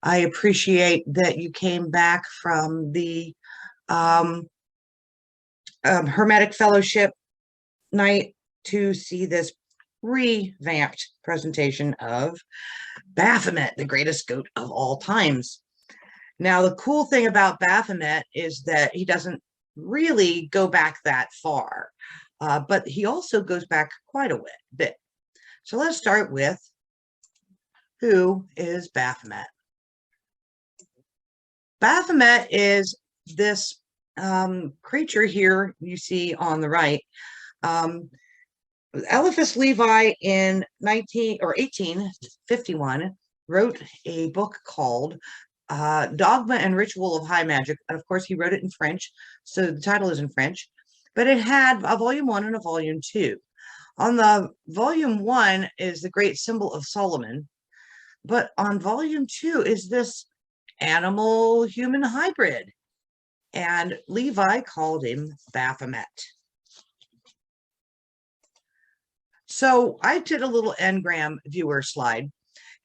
I appreciate that you came back from the Hermetic Fellowship night to see this revamped presentation of Baphomet, the greatest goat of all times. Now, the cool thing about Baphomet is that he doesn't really go back that far, but he also goes back quite a bit. So let's start with, who is Baphomet? Baphomet is this creature here you see on the right. Eliphas Levi in 1851 wrote a book called Dogma and Ritual of High Magic. And of course, he wrote it in French, so the title is in French, but it had a volume 1 and a volume 2. On the volume 1 is the great symbol of Solomon, but on volume 2 is this animal-human hybrid, and Levi called him Baphomet. So I did a little engram viewer slide,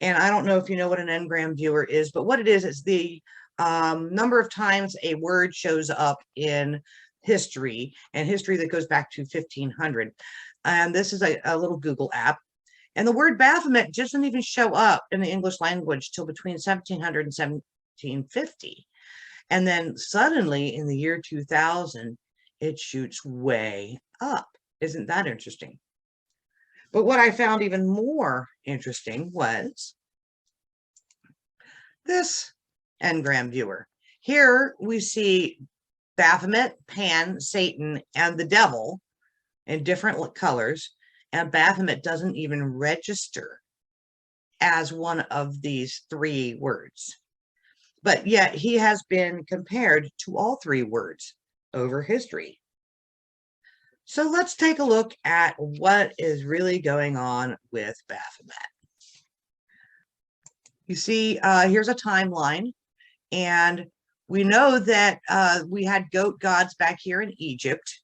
and I don't know if you know what an engram viewer is, but what it is the number of times a word shows up in history, and history that goes back to 1500. And this is a little Google app. And the word Baphomet doesn't even show up in the English language till between 1700 and 1750. And then suddenly in the year 2000, it shoots way up. Isn't that interesting? But what I found even more interesting was this engram viewer. Here we see Baphomet, Pan, Satan, and the devil in different colors, and Baphomet doesn't even register as one of these three words. But yet he has been compared to all three words over history. So let's take a look at what is really going on with Baphomet. You see, here's a timeline, and we know that we had goat gods back here in Egypt,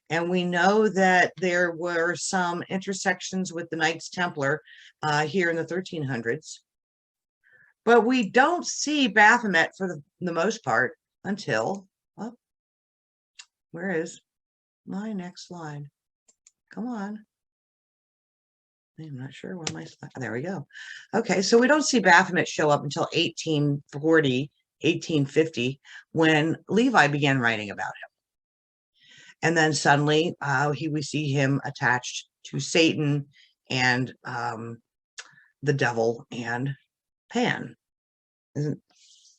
and we know that there were some intersections with the Knights Templar here in the 1300s. But we don't see Baphomet for the most part until, oh, where is my next slide? Come on. I'm not sure where my slide, there we go. Okay, so we don't see Baphomet show up until 1840, 1850, when Levi began writing about him. And then suddenly we see him attached to Satan and the devil and Pan.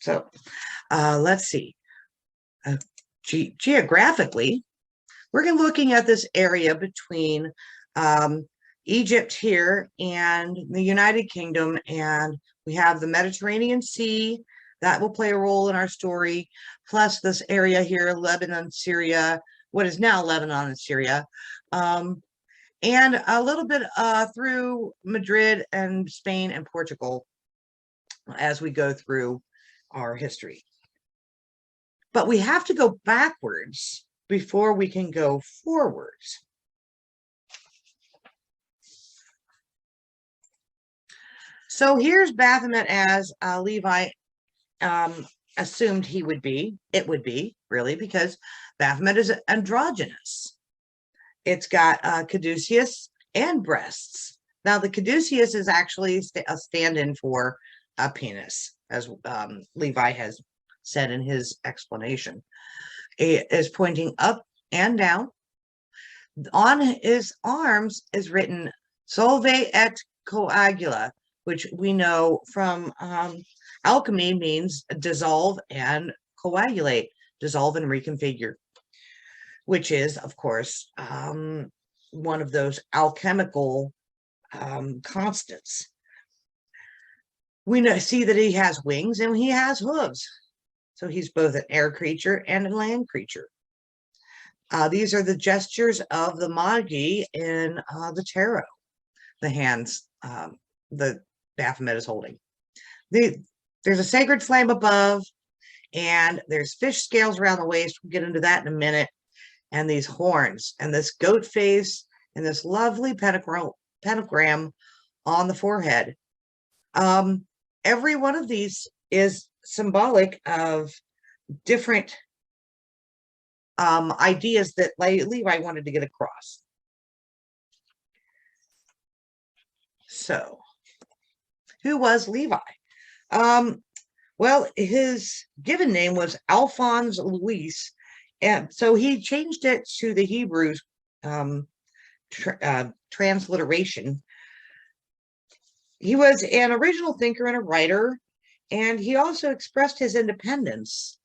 So let's see. Geographically, we're looking at this area between Egypt here and the United Kingdom, and we have the Mediterranean Sea that will play a role in our story, plus this area here, Lebanon, Syria, what is now Lebanon and Syria, and a little bit through Madrid and Spain and Portugal as we go through our history. But we have to go backwards before we can go forwards. So here's Baphomet as Levi assumed he would be. It would be, really, because Baphomet is androgynous. It's got caduceus and breasts. Now, the caduceus is actually a stand-in for a penis, as Levi has said in his explanation. It is pointing up and down. On his arms is written Solve et Coagula, which we know from alchemy means dissolve and coagulate, dissolve and reconfigure, which is, of course, one of those alchemical constants. We see that he has wings and he has hooves. So he's both an air creature and a land creature. These are the gestures of the Magi in the tarot, the hands the Baphomet is holding. There's a sacred flame above, and there's fish scales around the waist. We'll get into that in a minute. And these horns, and this goat face, and this lovely pentagram on the forehead. every one of these is symbolic of different ideas that Levi wanted to get across. So, who was Levi? Well, his given name was Alphonse Louis, and so he changed it to the Hebrew transliteration. He was an original thinker and a writer, and he also expressed his independence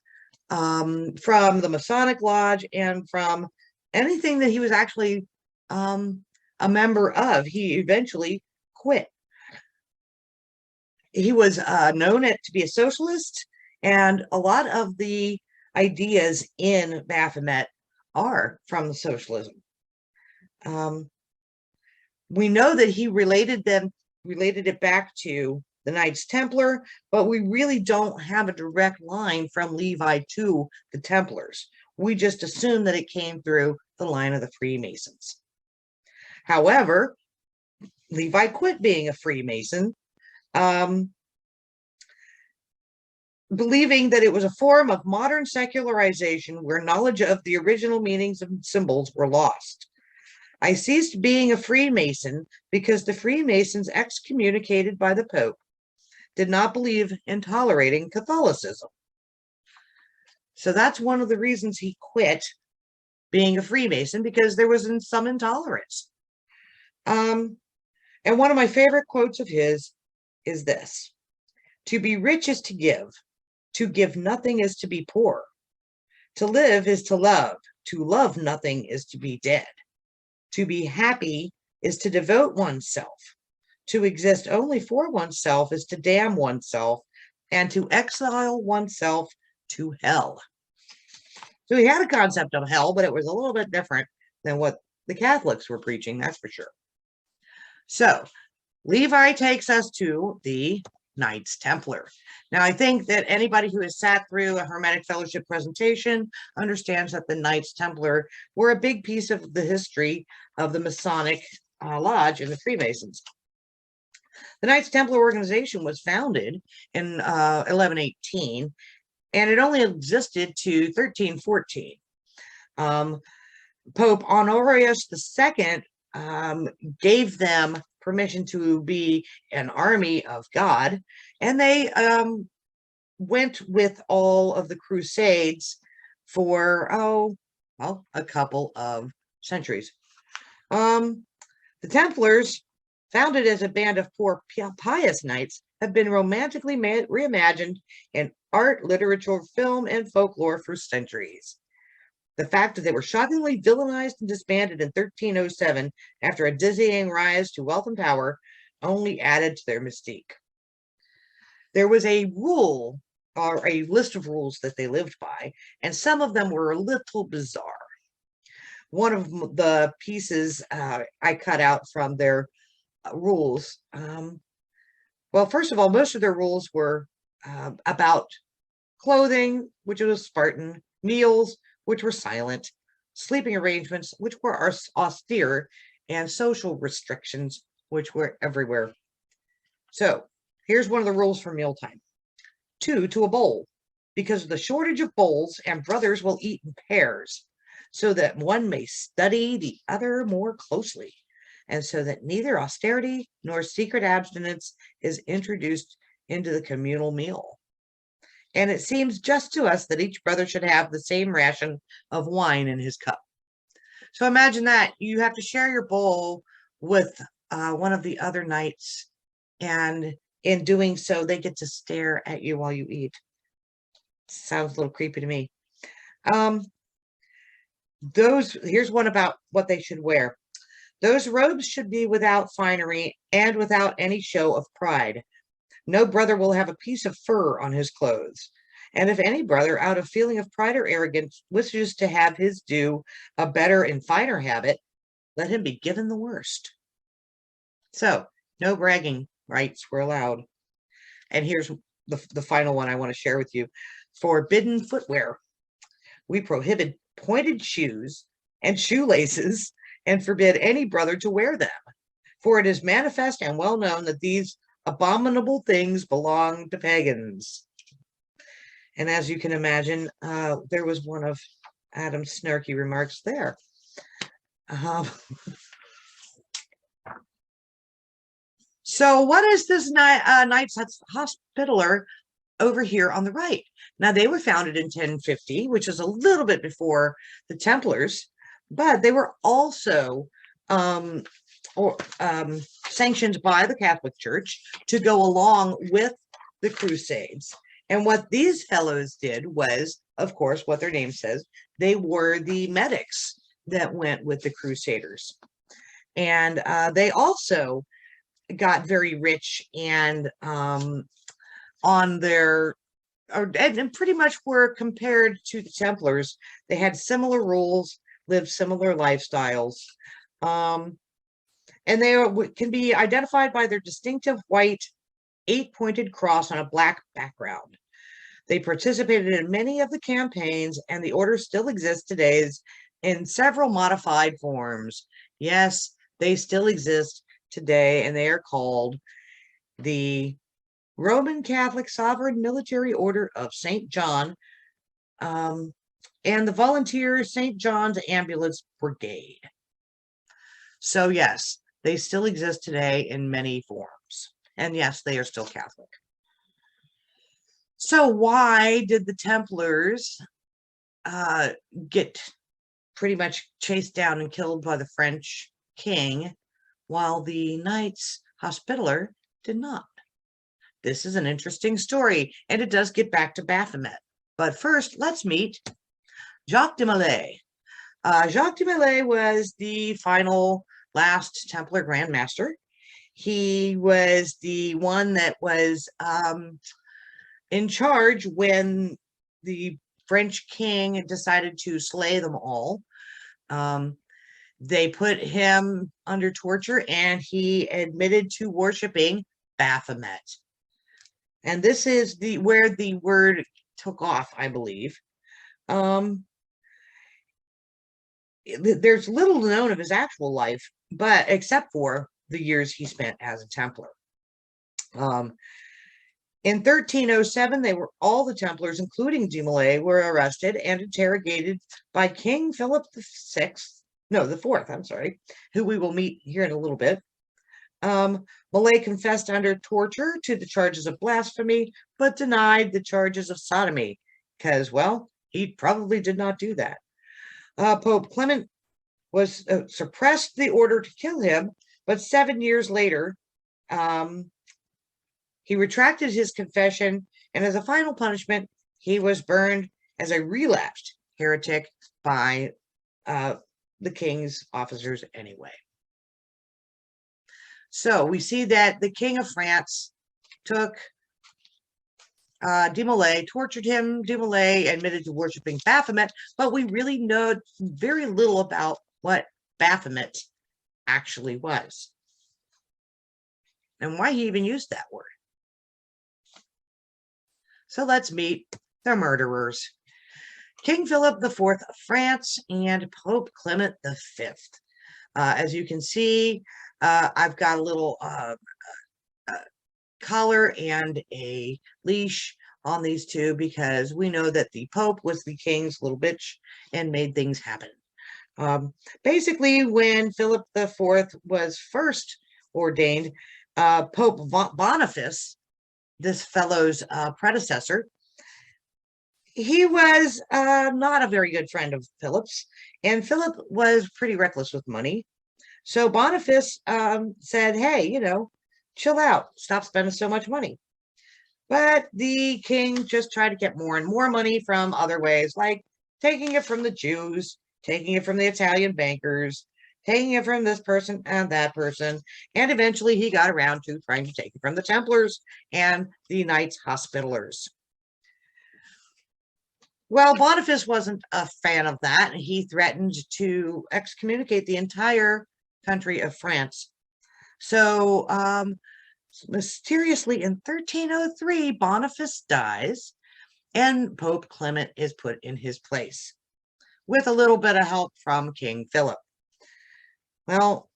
from the Masonic Lodge and from anything that he was actually a member of. He eventually quit. He was known to be a socialist, and a lot of the ideas in Baphomet are from the socialism. We know that he related it back to the Knights Templar, but we really don't have a direct line from Levi to the Templars. We just assume that it came through the line of the Freemasons. However, Levi quit being a Freemason, believing that it was a form of modern secularization where knowledge of the original meanings of symbols were lost. I ceased being a Freemason because the Freemasons excommunicated by the Pope did not believe in tolerating Catholicism. So that's one of the reasons he quit being a Freemason, because there was some intolerance. And one of my favorite quotes of his is this: "To be rich is to give nothing is to be poor. To live is to love nothing is to be dead. To be happy is to devote oneself. To exist only for oneself is to damn oneself, and to exile oneself to hell." So he had a concept of hell, but it was a little bit different than what the Catholics were preaching, that's for sure. So Levi takes us to the Knights Templar. Now, I think that anybody who has sat through a Hermetic Fellowship presentation understands that the Knights Templar were a big piece of the history of the Masonic Lodge and the Freemasons. The Knights Templar organization was founded in 1118, and it only existed to 1314. Pope Honorius II gave them permission to be an army of God, and they went with all of the Crusades for, a couple of centuries. The Templars, founded as a band of poor pious knights, have been romantically reimagined in art, literature, film, and folklore for centuries. The fact that they were shockingly villainized and disbanded in 1307 after a dizzying rise to wealth and power only added to their mystique. There was a rule, or a list of rules, that they lived by, and some of them were a little bizarre. One of the pieces I cut out from their rules, well, first of all, most of their rules were about clothing, which was Spartan, meals, which were silent, sleeping arrangements, which were austere, and social restrictions, which were everywhere. So here's one of the rules for mealtime: 2 to a bowl, because of the shortage of bowls, and brothers will eat in pairs, so that one may study the other more closely, and so that neither austerity nor secret abstinence is introduced into the communal meal. And it seems just to us that each brother should have the same ration of wine in his cup. So imagine that you have to share your bowl with one of the other knights, and in doing so, they get to stare at you while you eat. Sounds a little creepy to me. Here's one about what they should wear. Those robes should be without finery and without any show of pride. No brother will have a piece of fur on his clothes. And if any brother, out of feeling of pride or arrogance, wishes to have his due a better and finer habit, let him be given the worst. So, no bragging rights were allowed. And here's the final one I want to share with you. Forbidden footwear. We prohibit pointed shoes and shoelaces, and forbid any brother to wear them. For it is manifest and well known that these abominable things belong to pagans. And as you can imagine, there was one of Adam's snarky remarks there. So what is this Knights Hospitaller over here on the right? Now, they were founded in 1050, which is a little bit before the Templars, but they were also sanctioned by the Catholic Church to go along with the Crusades. And what these fellows did was, of course, what their name says, they were the medics that went with the Crusaders. And they also got very rich and on their, and pretty much were compared to the Templars. They had similar rules, lived similar lifestyles, and they can be identified by their distinctive white 8-pointed cross on a black background. They participated in many of the campaigns, and the order still exists today in several modified forms. Yes, they still exist today, and they are called the Roman Catholic Sovereign Military Order of St. John and the Volunteer St. John's Ambulance Brigade. So yes, they still exist today in many forms. And yes, they are still Catholic. So why did the Templars get pretty much chased down and killed by the French king, while the Knights Hospitaller did not? This is an interesting story, and it does get back to Baphomet. But first, let's meet Jacques de Molay. Jacques de Molay was the last Templar Grand Master. He was the one that was in charge when the French king decided to slay them all. They put him under torture, and he admitted to worshiping Baphomet. And this is where the word took off, I believe. There's little known of his actual life, but except for the years he spent as a Templar. In 1307, all the Templars, including de Molay, were arrested and interrogated by King Philip the Fourth, I'm sorry, who we will meet here in a little bit. Molay confessed under torture to the charges of blasphemy, but denied the charges of sodomy, because, well, he probably did not do that. Pope Clement was suppressed the order to kill him, but 7 years later, he retracted his confession, and as a final punishment, he was burned as a relapsed heretic by the king's officers anyway. So we see that the King of France took de Molay, tortured him. De Molay admitted to worshiping Baphomet, but we really know very little about what Baphomet actually was and why he even used that word. So let's meet the murderers. King Philip IV of France and Pope Clement V. As you can see, I've got a little collar and a leash on these two because we know that the Pope was the king's little bitch and made things happen. Basically, when Philip IV was first ordained, Pope Boniface, this fellow's predecessor, he was not a very good friend of Philip's, and Philip was pretty reckless with money. So Boniface said, hey, chill out, stop spending so much money. But the king just tried to get more and more money from other ways, like taking it from the Jews, taking it from the Italian bankers, taking it from this person and that person, and eventually he got around to trying to take it from the Templars and the Knights Hospitallers. Well, Boniface wasn't a fan of that. He threatened to excommunicate the entire country of France. So mysteriously in 1303, Boniface dies and Pope Clement is put in his place with a little bit of help from King Philip. Well,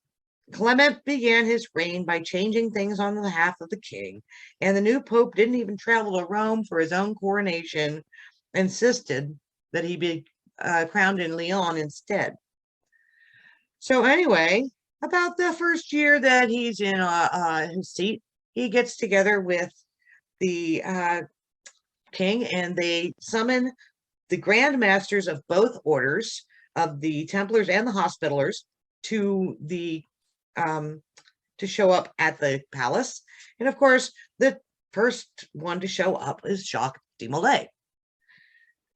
Clement began his reign by changing things on behalf of the king, and the new pope didn't even travel to Rome for his own coronation, insisted that he be crowned in Lyon instead. So anyway, about the first year that he's in his seat, he gets together with the king, and they summon the grand masters of both orders, of the Templars and the Hospitallers, to the to show up at the palace. And of course, the first one to show up is Jacques de Molay.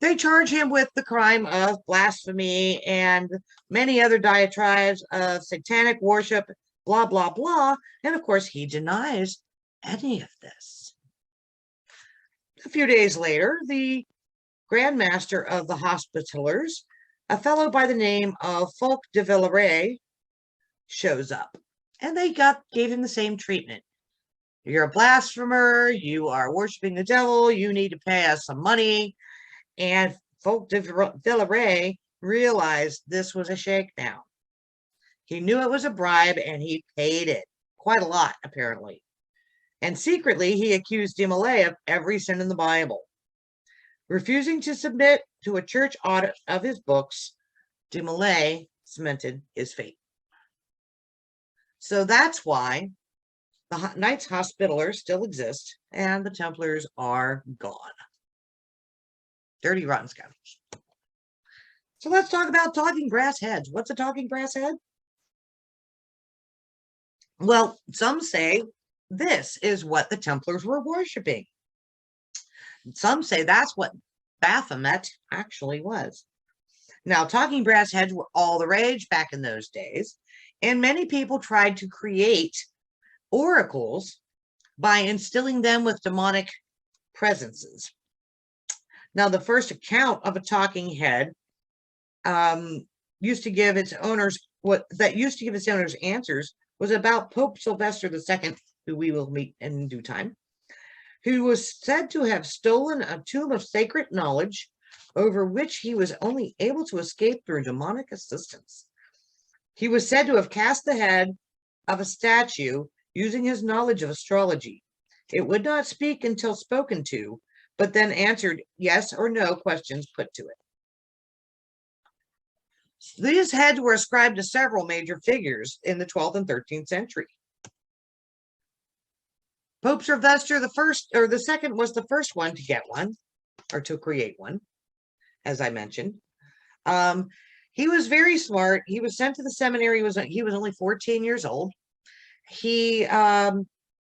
They charge him with the crime of blasphemy and many other diatribes of satanic worship, blah, blah, blah. And of course, he denies any of this. A few days later, the Grand Master of the Hospitallers, a fellow by the name of Fulk de Villeray, shows up. And they gave him the same treatment. You're a blasphemer. You are worshiping the devil. You need to pay us some money. And Fulk de Villeray realized this was a shakedown. He knew it was a bribe, and he paid it. Quite a lot, apparently. And secretly, he accused de Molay of every sin in the Bible. Refusing to submit to a church audit of his books, de Molay cemented his fate. So that's why the Knights Hospitallers still exist, and the Templars are gone. Dirty, rotten scoundrels. So let's talk about talking brass heads. What's a talking brass head? Well, some say this is what the Templars were worshiping. Some say that's what Baphomet actually was. Now, talking brass heads were all the rage back in those days, and many people tried to create oracles by instilling them with demonic presences. Now, the first account of a talking head used to give its owners answers was about Pope Sylvester II, who we will meet in due time, who was said to have stolen a tomb of sacred knowledge over which he was only able to escape through demonic assistance. He was said to have cast the head of a statue using his knowledge of astrology. It would not speak until spoken to, but then answered yes or no questions put to it. These heads were ascribed to several major figures in the 12th and 13th century. Pope Sylvester II was the first one to get one, or to create one, as I mentioned. He was very smart. He was sent to the seminary. He was only 14 years old. He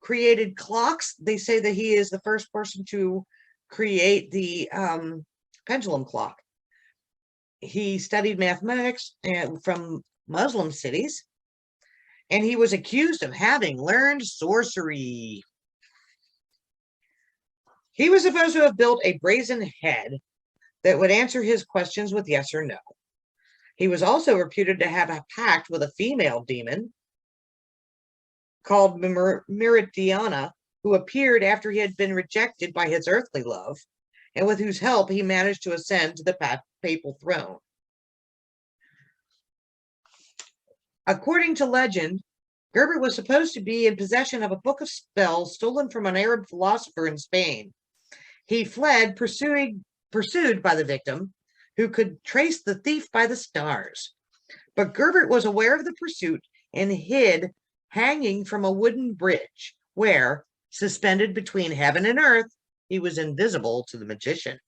created clocks. They say that he is the first person to create the pendulum clock. He studied mathematics from Muslim cities, and he was accused of having learned sorcery. He was supposed to have built a brazen head that would answer his questions with yes or no. He was also reputed to have a pact with a female demon called Meridiana, who appeared after he had been rejected by his earthly love, and with whose help he managed to ascend to the papal throne. According to legend, Gerbert was supposed to be in possession of a book of spells stolen from an Arab philosopher in Spain. He fled, pursued by the victim, who could trace the thief by the stars. But Gerbert was aware of the pursuit and hid, hanging from a wooden bridge, where, suspended between heaven and earth, he was invisible to the magician.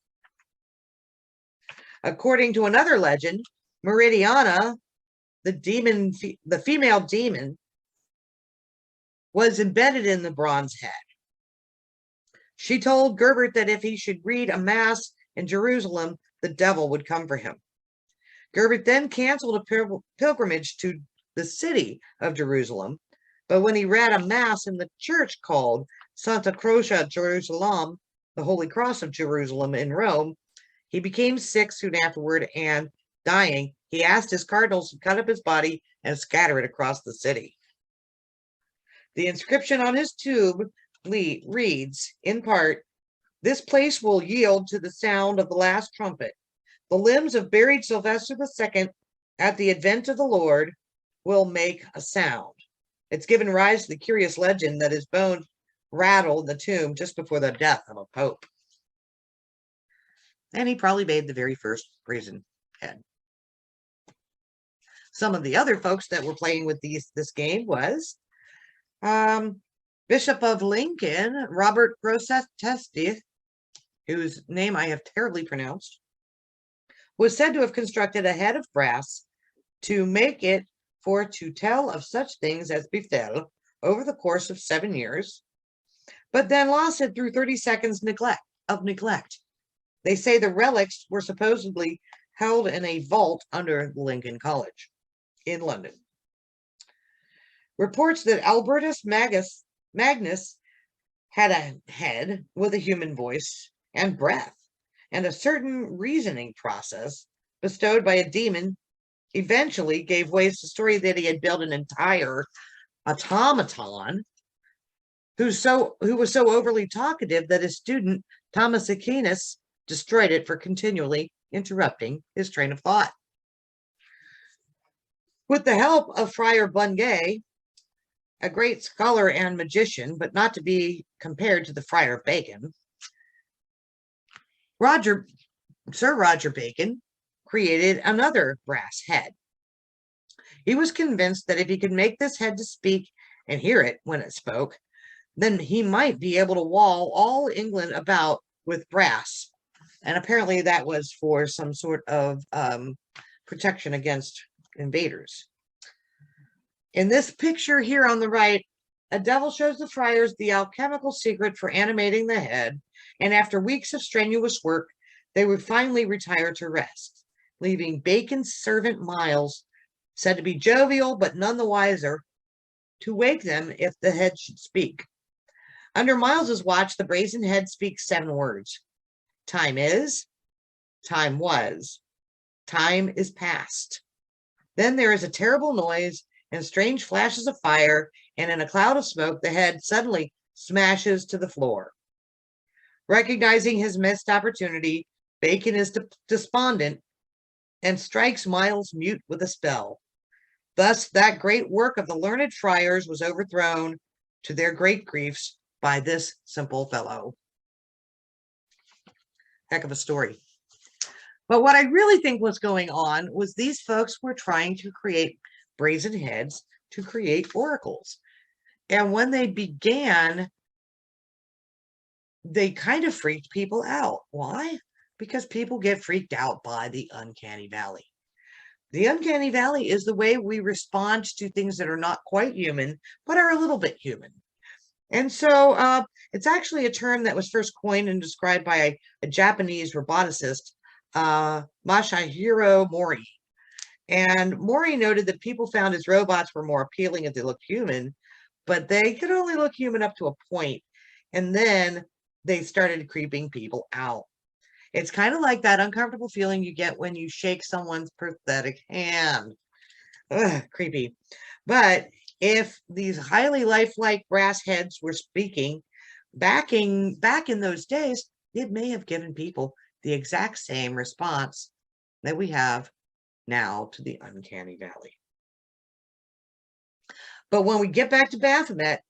According to another legend, Meridiana, the female demon, was embedded in the bronze head. She told Gerbert that if he should read a mass in Jerusalem, the devil would come for him. Gerbert then canceled a pilgrimage to the city of Jerusalem, but when he read a mass in the church called Santa Croce Jerusalem, the Holy Cross of Jerusalem in Rome, he became sick soon afterward, and dying, he asked his cardinals to cut up his body and scatter it across the city. The inscription on his tomb reads, in part, "This place will yield to the sound of the last trumpet. The limbs of buried Sylvester II at the advent of the Lord will make a sound. It's given rise to the curious legend that his bones rattled the tomb just before the death of a pope. And he probably made the very first brazen head. Some of the other folks that were playing with this game was Bishop of Lincoln, Robert Grosseteste, whose name I have terribly pronounced, was said to have constructed a head of brass to make it for to tell of such things as befell over the course of 7 years, but then lost it through 30 seconds of neglect. They say the relics were supposedly held in a vault under Lincoln College in London. Reports that Albertus Magnus had a head with a human voice and breath, and a certain reasoning process bestowed by a demon eventually gave way to the story that he had built an entire automaton who was so overly talkative that his student Thomas Aquinas destroyed it for continually interrupting his train of thought. With the help of Friar Bungay, a great scholar and magician, but not to be compared to the Friar Bacon, Sir Roger Bacon created another brass head. He was convinced that if he could make this head to speak and hear it when it spoke, then he might be able to wall all England about with brass. And apparently that was for some sort of protection against invaders. In this picture here on the right, a devil shows the friars the alchemical secret for animating the head, and after weeks of strenuous work, they would finally retire to rest, leaving Bacon's servant Miles, said to be jovial but none the wiser, to wake them if the head should speak. Under Miles's watch, the brazen head speaks 7 words. Time is, time was, time is past. Then there is a terrible noise and strange flashes of fire, and in a cloud of smoke, the head suddenly smashes to the floor. Recognizing his missed opportunity, Bacon is despondent and strikes Miles mute with a spell. Thus, that great work of the learned friars was overthrown, to their great griefs, by this simple fellow. Heck of a story. But what I really think was going on was these folks were trying to create brazen heads to create oracles. And when they began, they kind of freaked people out. Why? Because people get freaked out by the Uncanny Valley. The Uncanny Valley is the way we respond to things that are not quite human, but are a little bit human. And so it's actually a term that was first coined and described by a Japanese roboticist, Masahiro Mori. And Mori noted that people found his robots were more appealing if they looked human, but they could only look human up to a point. And then they started creeping people out. It's kind of like that uncomfortable feeling you get when you shake someone's pathetic hand. Ugh, creepy. But if these highly lifelike brass heads were speaking, back in those days, it may have given people the exact same response that we have now to the Uncanny Valley. But when we get back to Baphomet,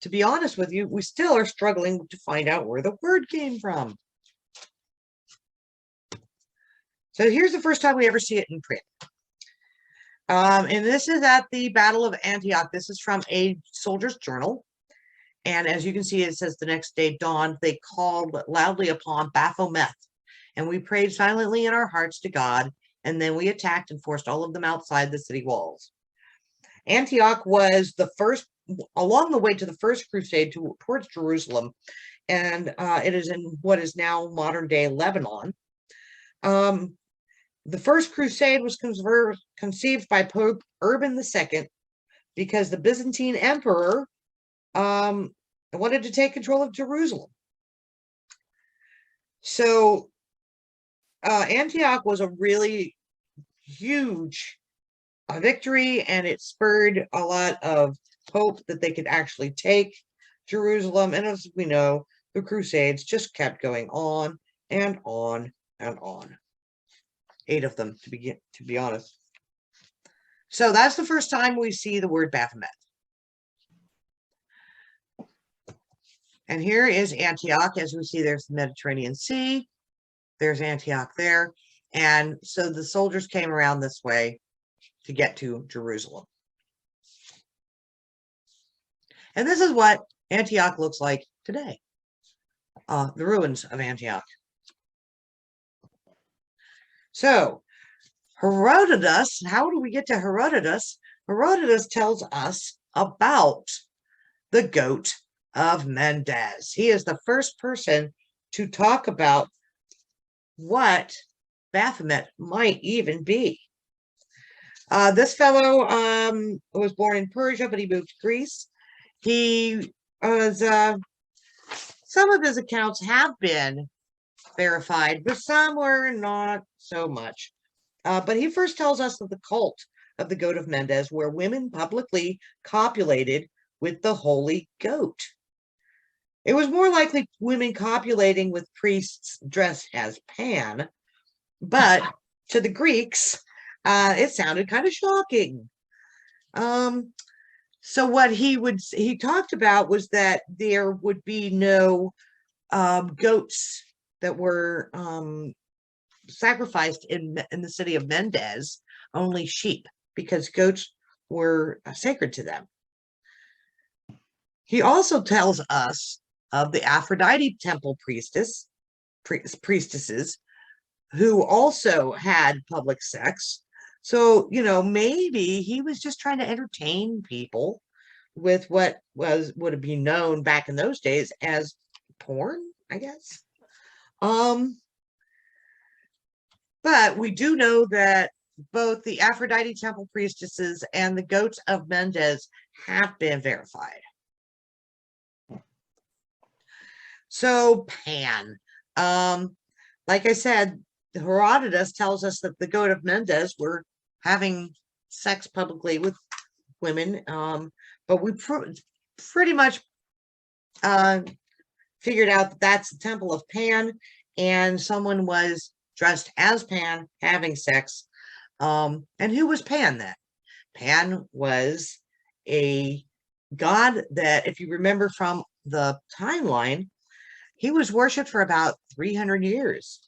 to be honest with you, we still are struggling to find out where the word came from. So here's the first time we ever see it in print. And this is at the Battle of Antioch. This is from a soldier's journal. And as you can see, it says the next day dawned, they called loudly upon Baphomet. And we prayed silently in our hearts to God. And then we attacked and forced all of them outside the city walls. Antioch was the first, along the way to the first crusade towards Jerusalem. And it is in what is now modern day Lebanon. The first crusade was conceived by Pope Urban II because the Byzantine emperor wanted to take control of Jerusalem. So Antioch was a really huge victory, and it spurred a lot of hope that they could actually take Jerusalem. And as we know, the Crusades just kept going on and on and on. 8 of them, to be honest. So that's the first time we see the word Baphomet. And here is Antioch. As we see, there's the Mediterranean Sea. There's Antioch there. And so the soldiers came around this way to get to Jerusalem. And this is what Antioch looks like today. The ruins of Antioch. So Herodotus, how do we get to Herodotus? Herodotus tells us about the goat of Mendes. He is the first person to talk about what Baphomet might even be. This fellow was born in Persia, but he moved to Greece. He was, some of his accounts have been verified, but some were not so much. But he first tells us of the cult of the goat of Mendes, where women publicly copulated with the holy goat. It was more likely women copulating with priests dressed as Pan, but to the Greeks, it sounded kind of shocking. So what he talked about was that there would be no goats that were sacrificed in the city of Mendes, only sheep, because goats were sacred to them. He also tells us of the Aphrodite temple priestesses who also had public sex. So, maybe he was just trying to entertain people with what would have been known back in those days as porn, I guess. But we do know that both the Aphrodite temple priestesses and the goats of Mendes have been verified. So Pan, like I said, Herodotus tells us that the goat of Mendes were having sex publicly with women, but we pretty much figured out that that's the temple of Pan, and someone was dressed as Pan having sex. And who was Pan then? Pan was a god that, if you remember from the timeline, he was worshipped for about 300 years.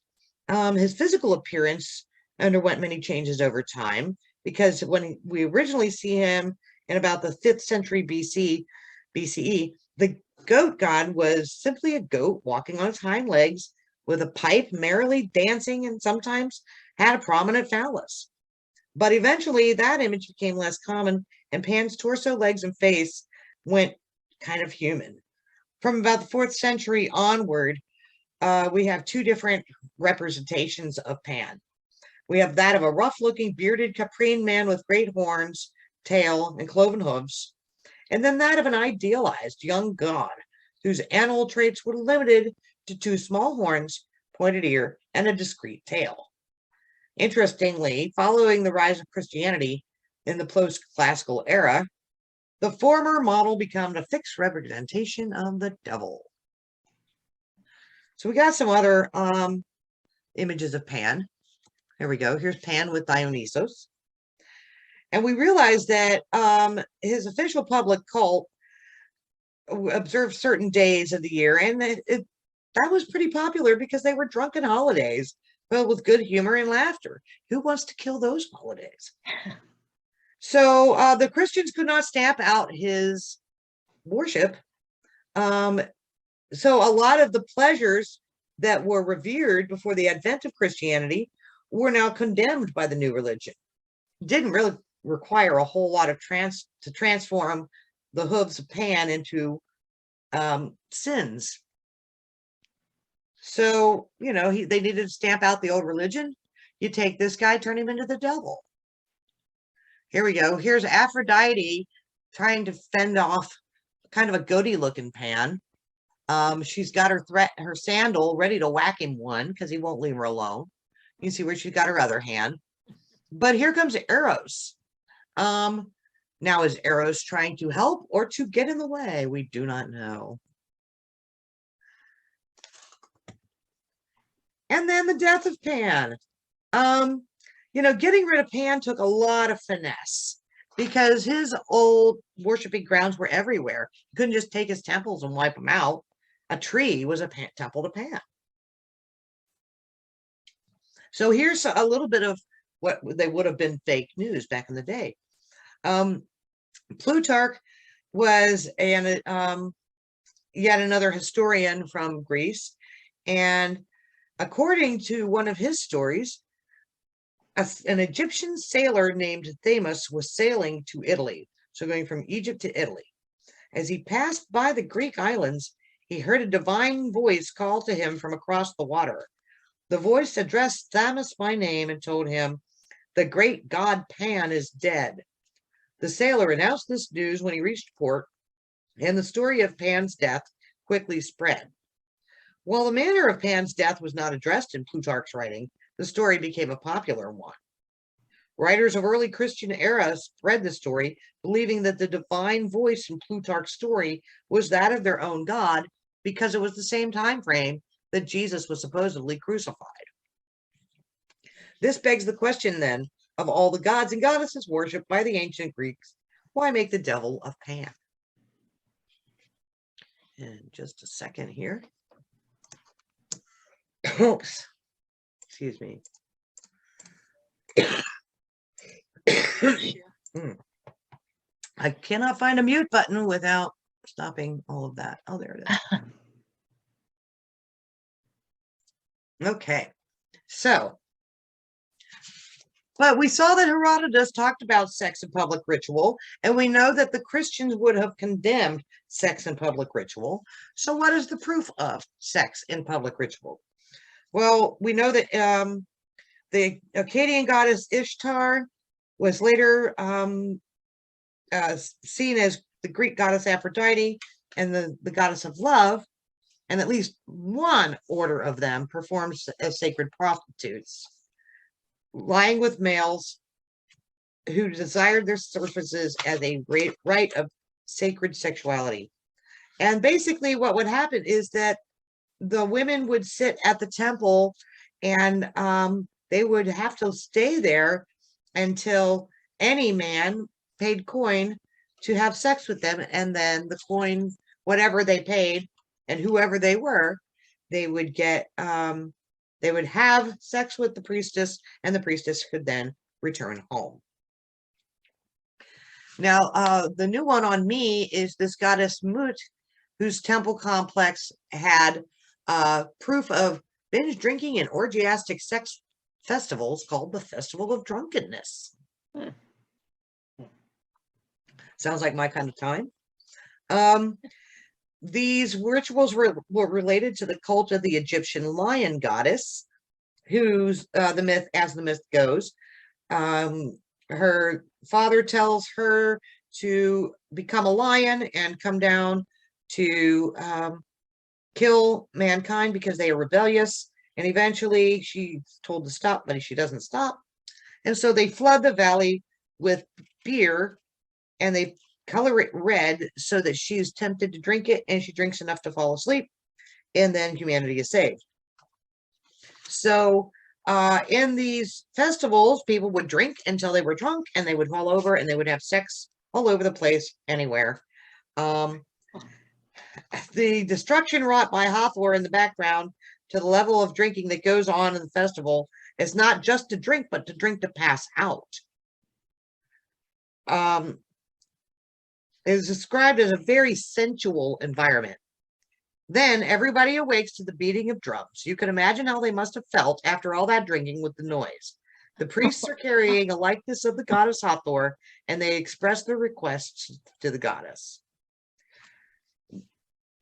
His physical appearance underwent many changes over time, because when we originally see him in about the 5th century BCE, the goat god was simply a goat walking on its hind legs with a pipe, merrily dancing, and sometimes had a prominent phallus. But eventually that image became less common, and Pan's torso, legs, and face went kind of human. From about the 4th century onward, we have two different representations of Pan. We have that of a rough-looking, bearded Caprine man with great horns, tail, and cloven hooves, and then that of an idealized young god whose animal traits were limited to 2 small horns, pointed ear, and a discreet tail. Interestingly, following the rise of Christianity in the post-classical era, the former model became a fixed representation of the devil. So we got some other images of Pan. Here we go. Here's Pan with Dionysos. And we realized that his official public cult observed certain days of the year, and that was pretty popular because they were drunken holidays filled with good humor and laughter. Who wants to kill those holidays? So the Christians could not stamp out his worship. So a lot of the pleasures that were revered before the advent of Christianity were now condemned by the new religion. It didn't really require a whole lot of to transform the hooves of Pan into sins. So, they needed to stamp out the old religion. You take this guy, turn him into the devil. Here we go. Here's Aphrodite trying to fend off kind of a goaty looking Pan. She's got her sandal ready to whack him one because he won't leave her alone. You can see where she's got her other hand. But here comes Eros. Now is Eros trying to help or to get in the way? We do not know. And then the death of Pan. Getting rid of Pan took a lot of finesse because his old worshiping grounds were everywhere. You couldn't just take his temples and wipe them out. a tree was a temple to Pan. So here's a little bit of what they would have been fake news back in the day. Plutarch was yet another historian from Greece, and according to one of his stories, an Egyptian sailor named Themis was sailing to Italy, so going from Egypt to Italy. As he passed by the Greek islands, he heard a divine voice call to him from across the water. The voice addressed Themis by name and told him, "The great god Pan is dead." The sailor announced this news when he reached port, and the story of Pan's death quickly spread. While the manner of Pan's death was not addressed in Plutarch's writing, the story became a popular one. Writers of early Christian era spread the story, believing that the divine voice in Plutarch's story was that of their own god, because it was the same time frame that Jesus was supposedly crucified. This begs the question then, of all the gods and goddesses worshipped by the ancient Greeks, why make the devil of Pan? And just a second here. Oops. Excuse me. I cannot find a mute button without stopping all of that. Oh, there it is. Okay, so, but we saw that Herodotus talked about sex in public ritual, and we know that the Christians would have condemned sex in public ritual. So what is the proof of sex in public ritual? Well, we know that the Akkadian goddess Ishtar was later seen as the Greek goddess Aphrodite and the goddess of love, and at least one order of them performs as sacred prostitutes, lying with males who desired their services as a rite of sacred sexuality. And basically what would happen is that the women would sit at the temple, and they would have to stay there until any man paid coin to have sex with them, and then the coin, whatever they paid, and whoever they were, they would get, they would have sex with the priestess, and the priestess could then return home. Now, the new one on me is this goddess Mut, whose temple complex had proof of binge drinking and orgiastic sex festivals called the Festival of Drunkenness. Sounds like my kind of time. These rituals were related to the cult of the Egyptian lion goddess, who's the myth, as the myth goes, her father tells her to become a lion and come down to kill mankind because they are rebellious. And eventually she's told to stop, but she doesn't stop. And so they flood the valley with beer, and they color it red so that she's tempted to drink it, and she drinks enough to fall asleep, and then humanity is saved. So in these festivals, people would drink until they were drunk, and they would fall over, and they would have sex all over the place, anywhere. The destruction wrought by Hathor in the background to the level of drinking that goes on in the festival is not just to drink, but to drink to pass out. It is described as a very sensual environment. Then everybody awakes to the beating of drums. You can imagine how they must have felt after all that drinking with the noise. The priests are carrying a likeness of the goddess Hathor, and they express their requests to the goddess.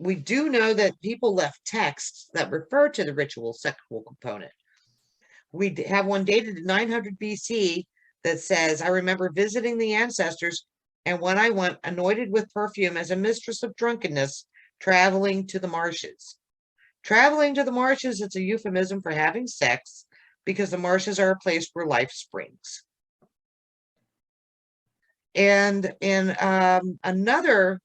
We do know that people left texts that refer to the ritual sexual component. We have one dated in 900 BC that says, "I remember visiting the ancestors, and when I went, anointed with perfume as a mistress of drunkenness, traveling to the marshes." Traveling to the marshes is a euphemism for having sex, because the marshes are a place where life springs. And in another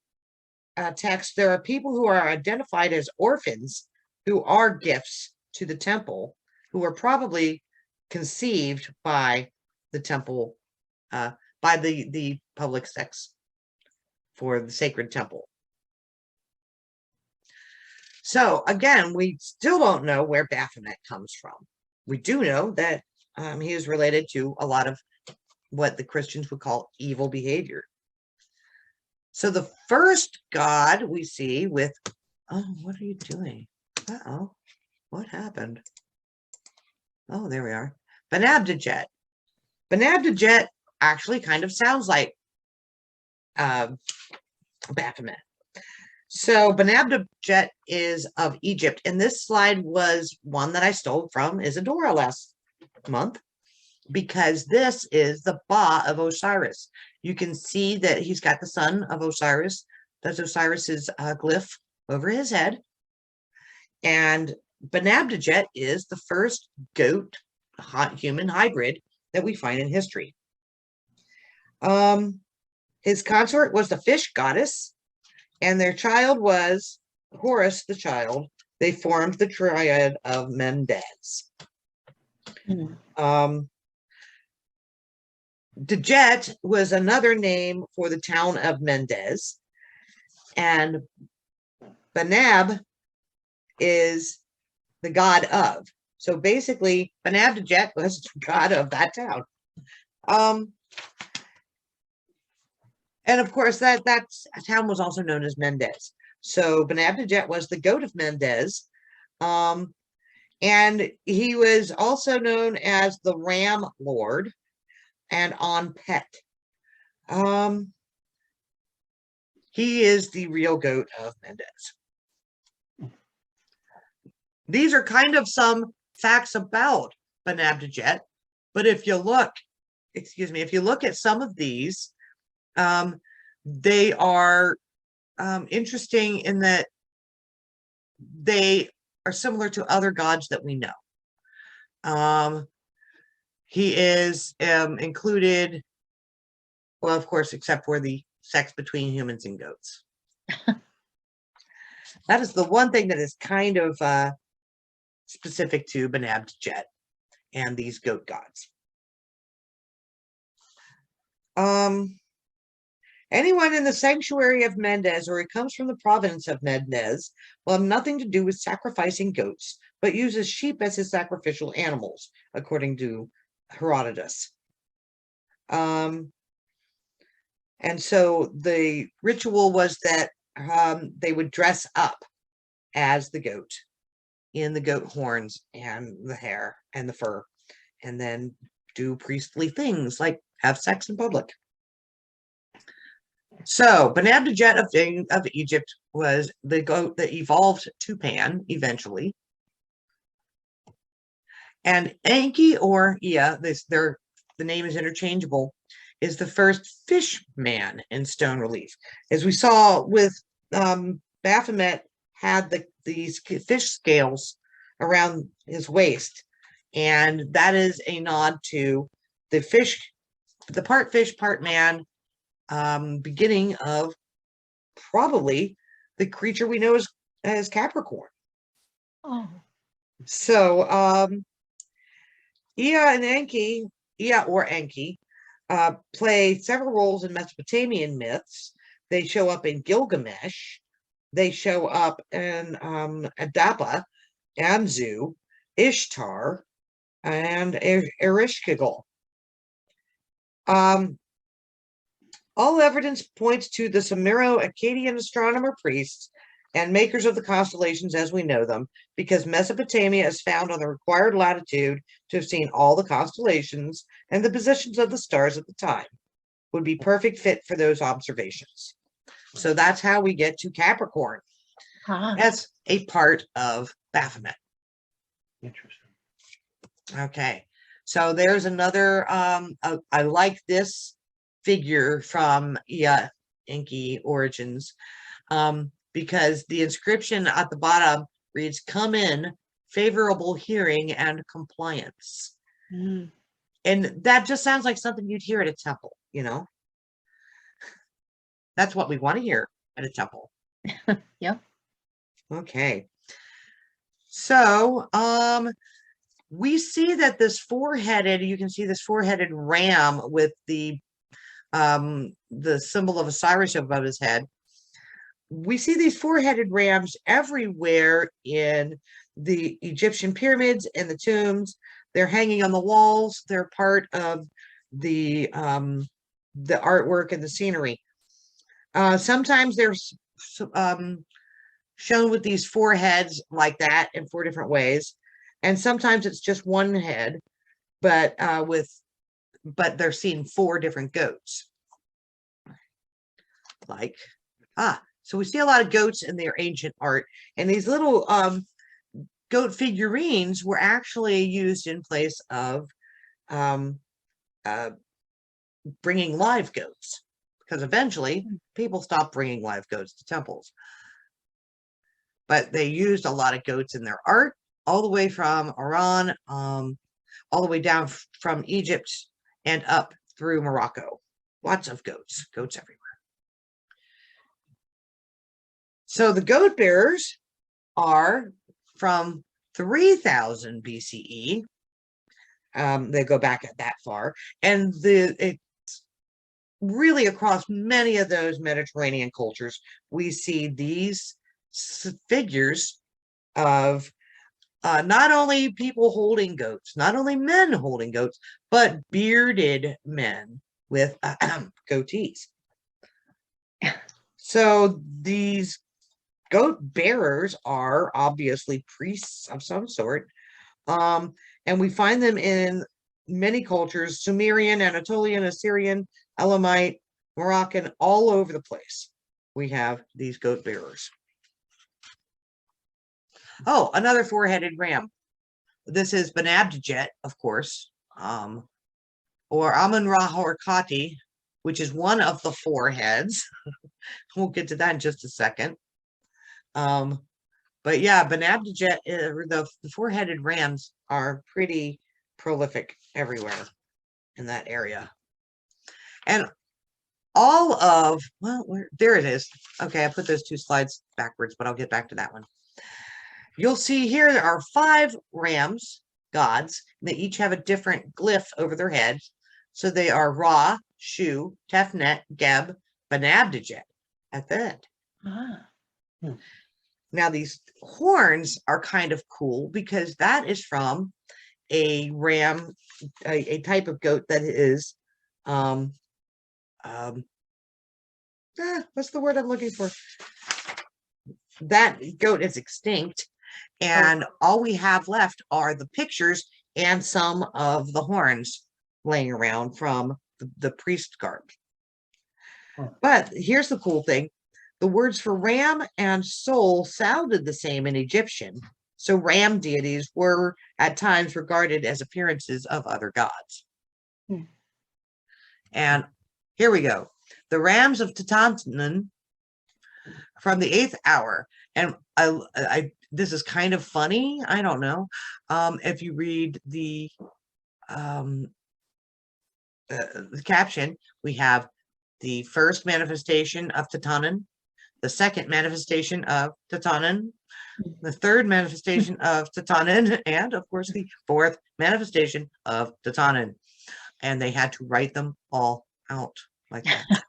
text, there are people who are identified as orphans who are gifts to the temple, who are probably conceived by the temple, by the public sex for the sacred temple. So again, we still don't know where Baphomet comes from. We do know that he is related to a lot of what the Christians would call evil behavior. So the first god we see with, oh, what are you doing? Uh-oh, what happened? Oh, there we are. Benabdejet. Benabdejet actually kind of sounds like Baphomet. So Benabdejet is of Egypt, and this slide was one that I stole from Isadora last month, because this is the Ba of Osiris. You can see that he's got the son of Osiris. That's Osiris's glyph over his head. And Benabdejet is the first goat human hybrid that we find in history. His consort was the fish goddess, and their child was Horus, the child. They formed the triad of Mendes. Dejet was another name for the town of Mendes, and Benab is the god of. So basically, Benabdejet was the god of that town. And of course, that town was also known as Mendes. So Benabdejet was the goat of Mendes. And he was also known as the Ram Lord and on Pet. He is the real goat of Mendes. These are kind of some facts about Benabdejet, but if you look, if you look at some of these, they are interesting in that they are similar to other gods that we know. He is included, well, of course, except for the sex between humans and goats. That is the one thing that is kind of specific to Benabdejet and these goat gods. Anyone in the sanctuary of Mendes, or who comes from the province of Mendes, will have nothing to do with sacrificing goats, but uses sheep as his sacrificial animals, according to Herodotus. And so the ritual was that they would dress up as the goat in the goat horns and the hair and the fur, and then do priestly things like have sex in public. So Benabdejet of Egypt was the goat that evolved to Pan eventually. And Enki, or Ea, the name is interchangeable, is the first fish man in stone relief. As we saw with Baphomet, had these fish scales around his waist, and that is a nod to the fish, the part fish, part man, beginning of probably the creature we know as Capricorn. Oh. So Ea and Enki, Ea or Enki, play several roles in Mesopotamian myths. They show up in Gilgamesh. They show up in Adapa, Anzu, Ishtar, and Ereshkigal. All evidence points to the Sumero-Akkadian astronomer priests and makers of the constellations as we know them, because Mesopotamia is found on the required latitude to have seen all the constellations, and the positions of the stars at the time would be perfect fit for those observations. So that's how we get to Capricorn as a part of Baphomet. Interesting. Okay, so there's another, I like this figure from Ea Enki origins, because the inscription at the bottom reads, "Come in, favorable hearing and compliance." And that just sounds like something you'd hear at a temple, you know? That's what we want to hear at a temple. Yep. Okay. So, we see that this four-headed, you can see this four-headed ram with the symbol of Osiris above his head, we see these four-headed rams everywhere in the Egyptian pyramids and the tombs. They're hanging on the walls. They're part of the artwork and the scenery. Sometimes they're shown with these four heads like that in four different ways, and sometimes it's just one head, but they're seeing four different goats. So we see a lot of goats in their ancient art, and these little goat figurines were actually used in place of bringing live goats, because eventually people stopped bringing live goats to temples. But they used a lot of goats in their art, all the way from Iran, all the way down from Egypt and up through Morocco. Lots of goats everywhere. So the goat bearers are from 3000 BCE. They go back that far, and it's really across many of those Mediterranean cultures. We see these figures of not only people holding goats, not only men holding goats, but bearded men with goatees. So these goat bearers are obviously priests of some sort, and we find them in many cultures: Sumerian, Anatolian, Assyrian, Elamite, Moroccan, all over the place. We have these goat bearers. Oh, another four-headed ram. This is Benabdjet, of course, or Amun-Ra Horkati, which is one of the four heads. We'll get to that in just a second. But yeah, Benabdjet, the four-headed rams are pretty prolific everywhere in that area. And all of, there it is. Okay, I put those two slides backwards, but I'll get back to that one. You'll see here there are 5 rams, gods. They each have a different glyph over their heads. So they are Ra, Shu, Tefnet, Geb, Benabdjet at the end. Now these horns are kind of cool because that is from a ram, a type of goat that is, what's the word I'm looking for? That goat is extinct, and all we have left are the pictures and some of the horns laying around from the priest garb. But here's the cool thing. The words for ram and soul sounded the same in Egyptian. So ram deities were at times regarded as appearances of other gods. And here we go. The Rams of Tatams from the 8th hour. And this is kind of funny. I don't know. If you read the caption, we have the first manifestation of Tatanen, the second manifestation of Tatanen, the third manifestation of Tatanen, and of course the fourth manifestation of Tatanen. And they had to write them all out like that.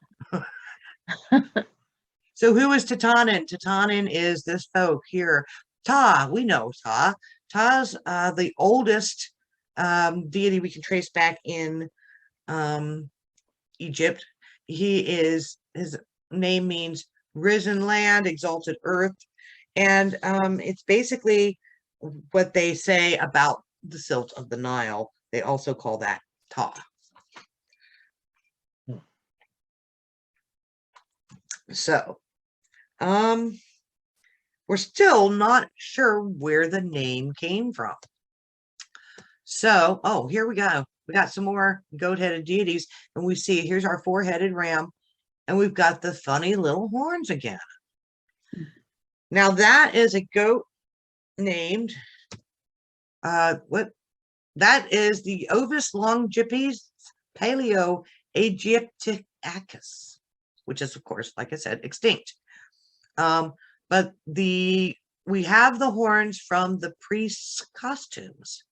So who is Tatanen? Tatanen is this folk here. Ta, we know Ta. Ta's the oldest deity we can trace back in Egypt. His name means risen land, exalted earth. And it's basically what they say about the silt of the Nile. They also call that Ta. So, we're still not sure where the name came from. So, here we go. We got some more goat-headed deities, and we see here's our 4-headed ram, and we've got the funny little horns again. Now that is a goat named that is the Ovis longipes paleo Aegyptiacus, which is of course, like I said, extinct. But we have the horns from the priests' costumes,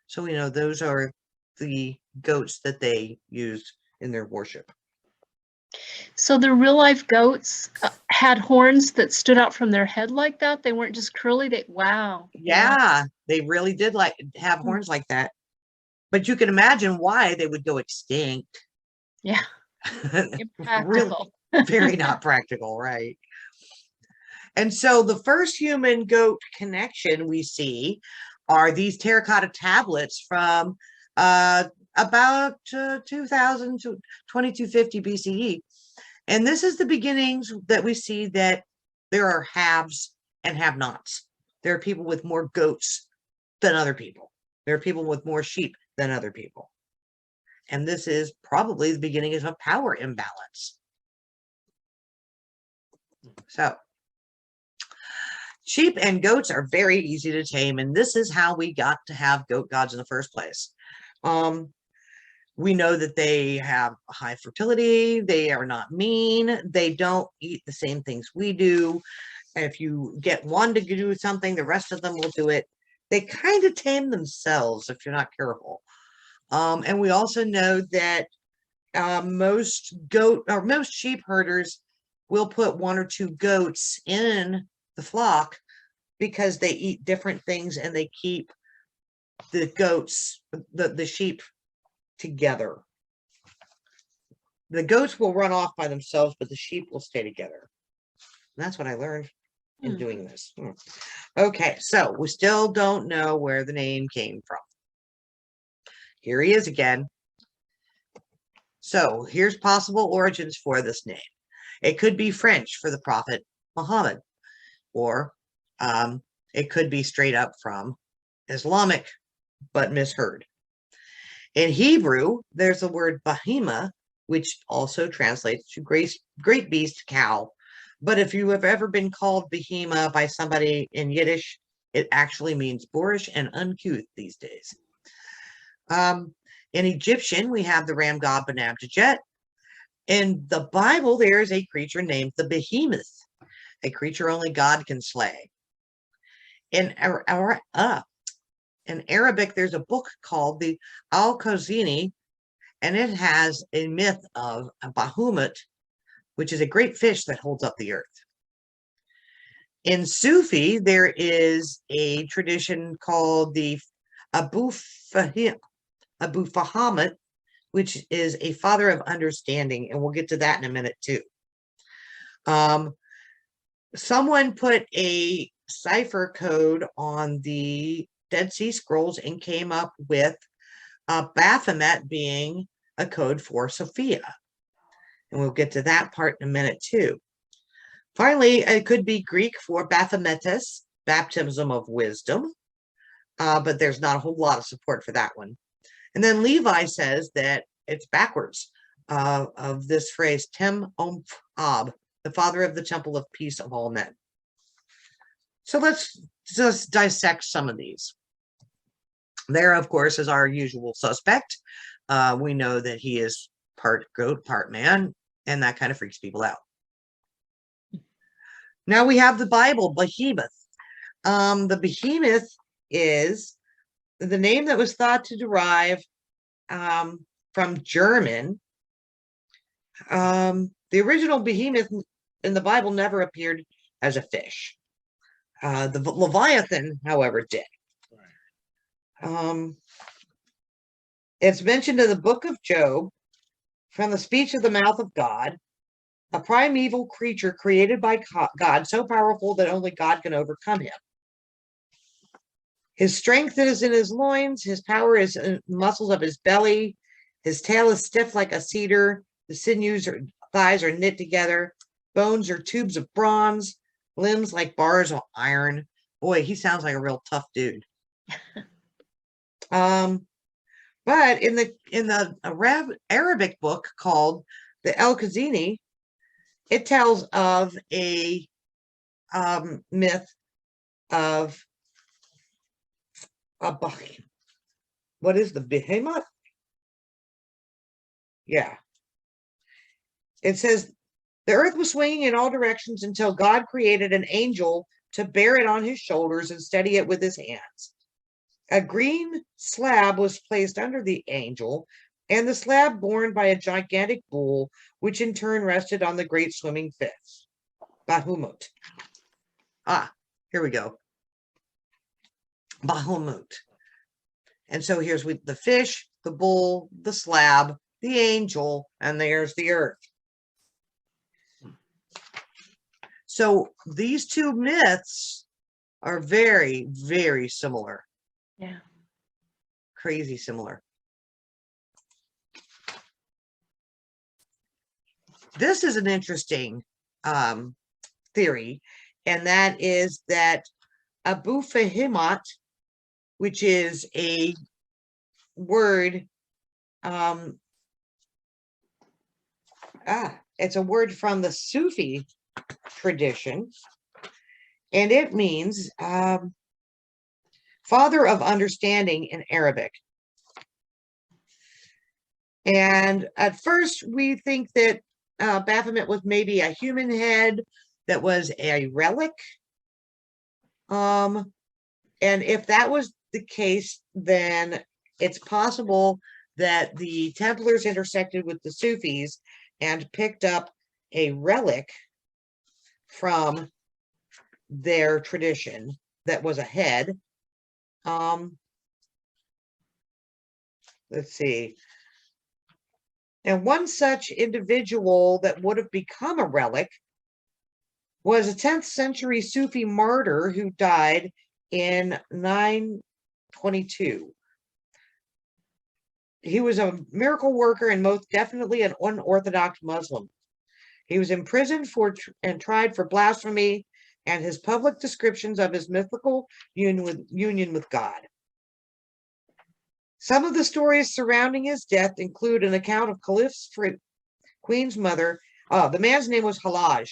so we know those are the goats that they used in their worship. So the real life goats had horns that stood out from their head like that. They weren't just curly. Wow. Yeah, they really did like have Hmm. horns like that. But you can imagine why they would go extinct. Yeah. Really, Impractical. very not practical, right? And so the first human goat connection we see are these terracotta tablets from about 2000 to 2250 BCE. And this is the beginnings that we see that there are haves and have-nots. There are people with more goats than other people. There are people with more sheep than other people. And this is probably the beginning of a power imbalance. So sheep and goats are very easy to tame, and this is how we got to have goat gods in the first place. We know that they have high fertility, they are not mean, they don't eat the same things we do. If you get one to do something, the rest of them will do it. They kind of tame themselves if you're not careful. And we also know that most sheep herders will put one or two goats in the flock because they eat different things and they keep the goats, the sheep together. The goats will run off by themselves, but the sheep will stay together. And that's what I learned in doing this. Okay, so we still don't know where the name came from. Here he is again. So here's possible origins for this name. It could be French for the prophet Muhammad, or it could be straight up from Islamic, but misheard. In Hebrew, there's the word Behemoth, which also translates to great beast, cow. But if you have ever been called Behemoth by somebody in Yiddish, it actually means boorish and uncouth these days. In Egyptian, we have the ram god Benabjajet. In the Bible, there is a creature named the Behemoth, a creature only God can slay. In Arabic, there's a book called the Al-Khazini, and it has a myth of a Baphomet, which is a great fish that holds up the earth. In Sufi, there is a tradition called the Abu Fahamet, which is a father of understanding, and we'll get to that in a minute too. Someone put a cipher code on the Dead Sea Scrolls and came up with Baphomet being a code for Sophia. And we'll get to that part in a minute too. Finally, it could be Greek for Baphometus, baptism of wisdom, but there's not a whole lot of support for that one. And then Levi says that it's backwards of this phrase, Tem Omph Ab, the father of the temple of peace of all men. So let's just dissect some of these. There, of course, is our usual suspect. We know that he is part goat, part man, and that kind of freaks people out. Now we have the Bible, Behemoth. The Behemoth is the name that was thought to derive from German. The original Behemoth in the Bible never appeared as a fish. The Leviathan, however, did. It's mentioned in the book of Job, from the speech of the mouth of God, a primeval creature created by God, so powerful that only God can overcome him. His strength is in his loins, his power is in the muscles of his belly, his tail is stiff like a cedar, the sinews or thighs are knit together, bones are tubes of bronze, limbs like bars of iron. Boy, he sounds like a real tough dude. But in the Arabic book called the El-Khazini, it tells of a myth of a what is the Behemoth? Yeah. It says, the earth was swinging in all directions until God created an angel to bear it on his shoulders and steady it with his hands. A green slab was placed under the angel, and the slab borne by a gigantic bull, which in turn rested on the great swimming fish, Baphomet. Ah, here we go. Baphomet. And so here's with the fish, the bull, the slab, the angel, and there's the earth. So these two myths are very, very similar. Yeah. Crazy similar. This is an interesting theory, and that is that Bible Behemoth, which is a word, it's a word from the Sufi tradition, and it means father of understanding in Arabic. And at first we think that Baphomet was maybe a human head that was a relic. And if that was the case, then it's possible that the Templars intersected with the Sufis and picked up a relic from their tradition that was a head. Let's see. And one such individual that would have become a relic was a 10th century Sufi martyr who died in 922. He was a miracle worker and most definitely an unorthodox Muslim. He was imprisoned and tried for blasphemy and his public descriptions of his mythical union with God. Some of the stories surrounding his death include an account of Caliph's queen's mother. The man's name was Halaj.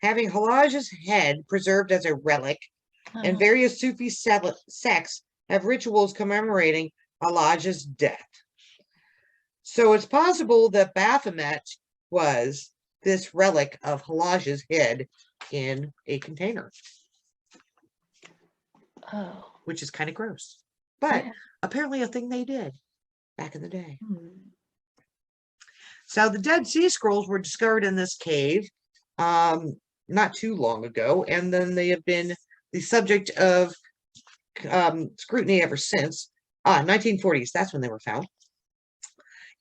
Having Halaj's head preserved as a relic, and various Sufi sects have rituals commemorating Halaj's death. So it's possible that Baphomet was this relic of Halaj's head in a container. Oh. Which is kind of gross. But Yeah. apparently a thing they did back in the day. Hmm. So the Dead Sea Scrolls were discovered in this cave not too long ago, and then they have been the subject of scrutiny ever since. 1940s, that's when they were found.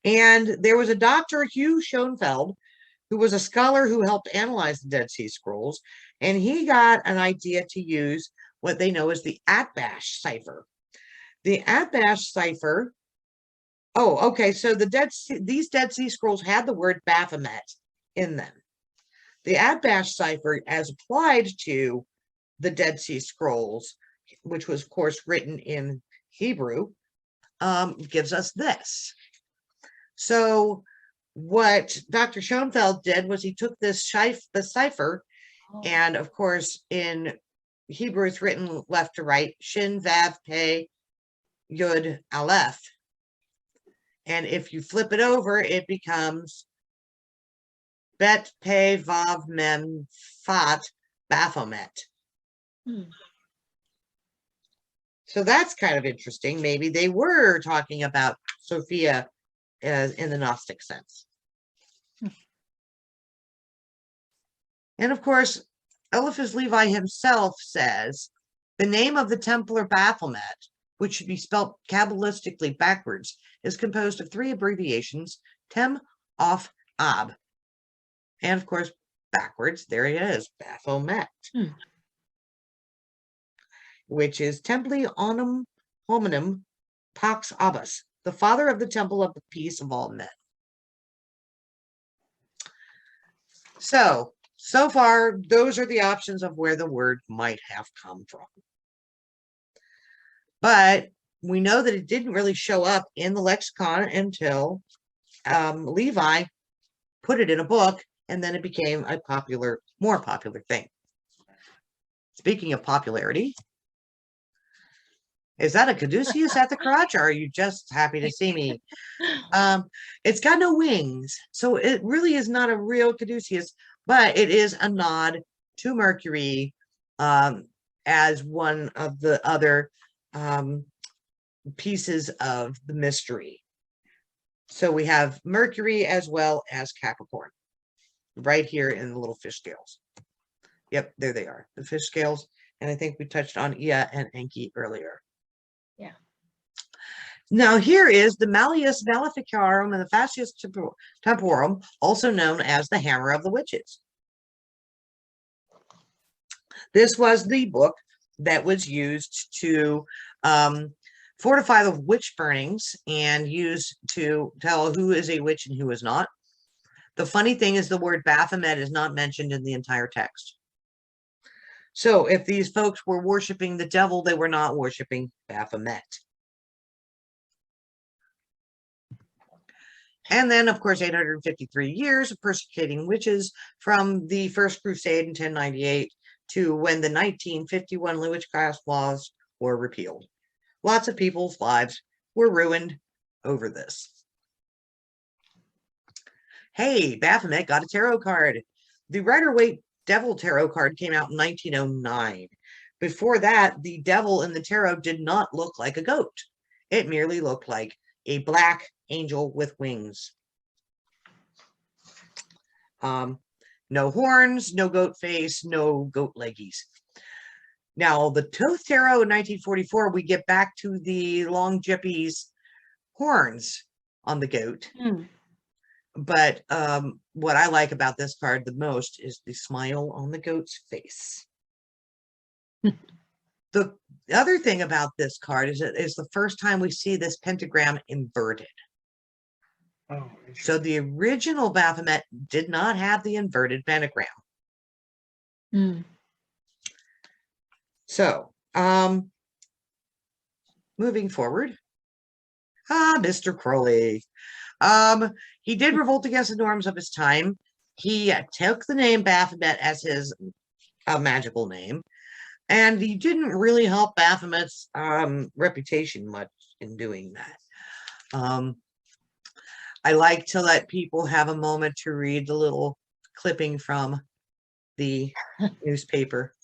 And there was a Dr. Hugh Schoenfeld, who was a scholar who helped analyze the Dead Sea Scrolls, and he got an idea to use what they know as the Atbash cipher. The Atbash cipher, so these Dead Sea Scrolls had the word Baphomet in them. The Atbash cipher, as applied to the Dead Sea Scrolls, which was, of course, written in Hebrew, gives us this. So what Dr. Schoenfeld did was he took the cipher, and of course, in Hebrew, it's written left to right, Shin, Vav, Pe, Yud, Aleph. And if you flip it over, it becomes Bet, Pe, Vav, Mem, Fat, Baphomet. So that's kind of interesting. Maybe they were talking about Sophia as in the Gnostic sense. And of course, Eliphas Levi himself says the name of the Templar Baphomet, which should be spelled Kabbalistically backwards, is composed of 3 abbreviations, Tem, Off, Ab. And of course, backwards, there it is, Baphomet. Which is Templi Onum Hominum Pax Abbas, the father of the temple of the peace of all men. So far, those are the options of where the word might have come from. But we know that it didn't really show up in the lexicon until Levi put it in a book, and then it became a more popular thing. Speaking of popularity, is that a Caduceus at the crotch, or are you just happy to see me? It's got no wings, so it really is not a real Caduceus, but it is a nod to Mercury as one of the other pieces of the mystery. So we have Mercury as well as Capricorn right here in the little fish scales. Yep, there they are, the fish scales. And I think we touched on Ea and Enki earlier. Yeah. Now here is the Malleus Maleficarum and the Fascius Temporum, also known as the Hammer of the Witches. This was the book that was used to fortify the witch burnings and used to tell who is a witch and who is not. The funny thing is the word Baphomet is not mentioned in the entire text. So if these folks were worshiping the devil, they were not worshiping Baphomet. And then, of course, 853 years of persecuting witches from the First Crusade in 1098 to when the 1951 witchcraft laws were repealed. Lots of people's lives were ruined over this. Hey, Baphomet got a tarot card. The Rider-Waite Devil Tarot card came out in 1909. Before that, the devil in the tarot did not look like a goat. It merely looked like a black angel with wings. No horns, no goat face, no goat leggies. Now, the Thoth Tarot in 1944, we get back to the long jippies horns on the goat. But what I like about this card the most is the smile on the goat's face. The other thing about this card is it is the first time we see this pentagram inverted. Oh, So the original Baphomet did not have the inverted pentagram. So, moving forward. Mr. Crowley. He did revolt against the norms of his time. He took the name Baphomet as his magical name, and he didn't really help Baphomet's reputation much in doing that. I like to let people have a moment to read the little clipping from the newspaper.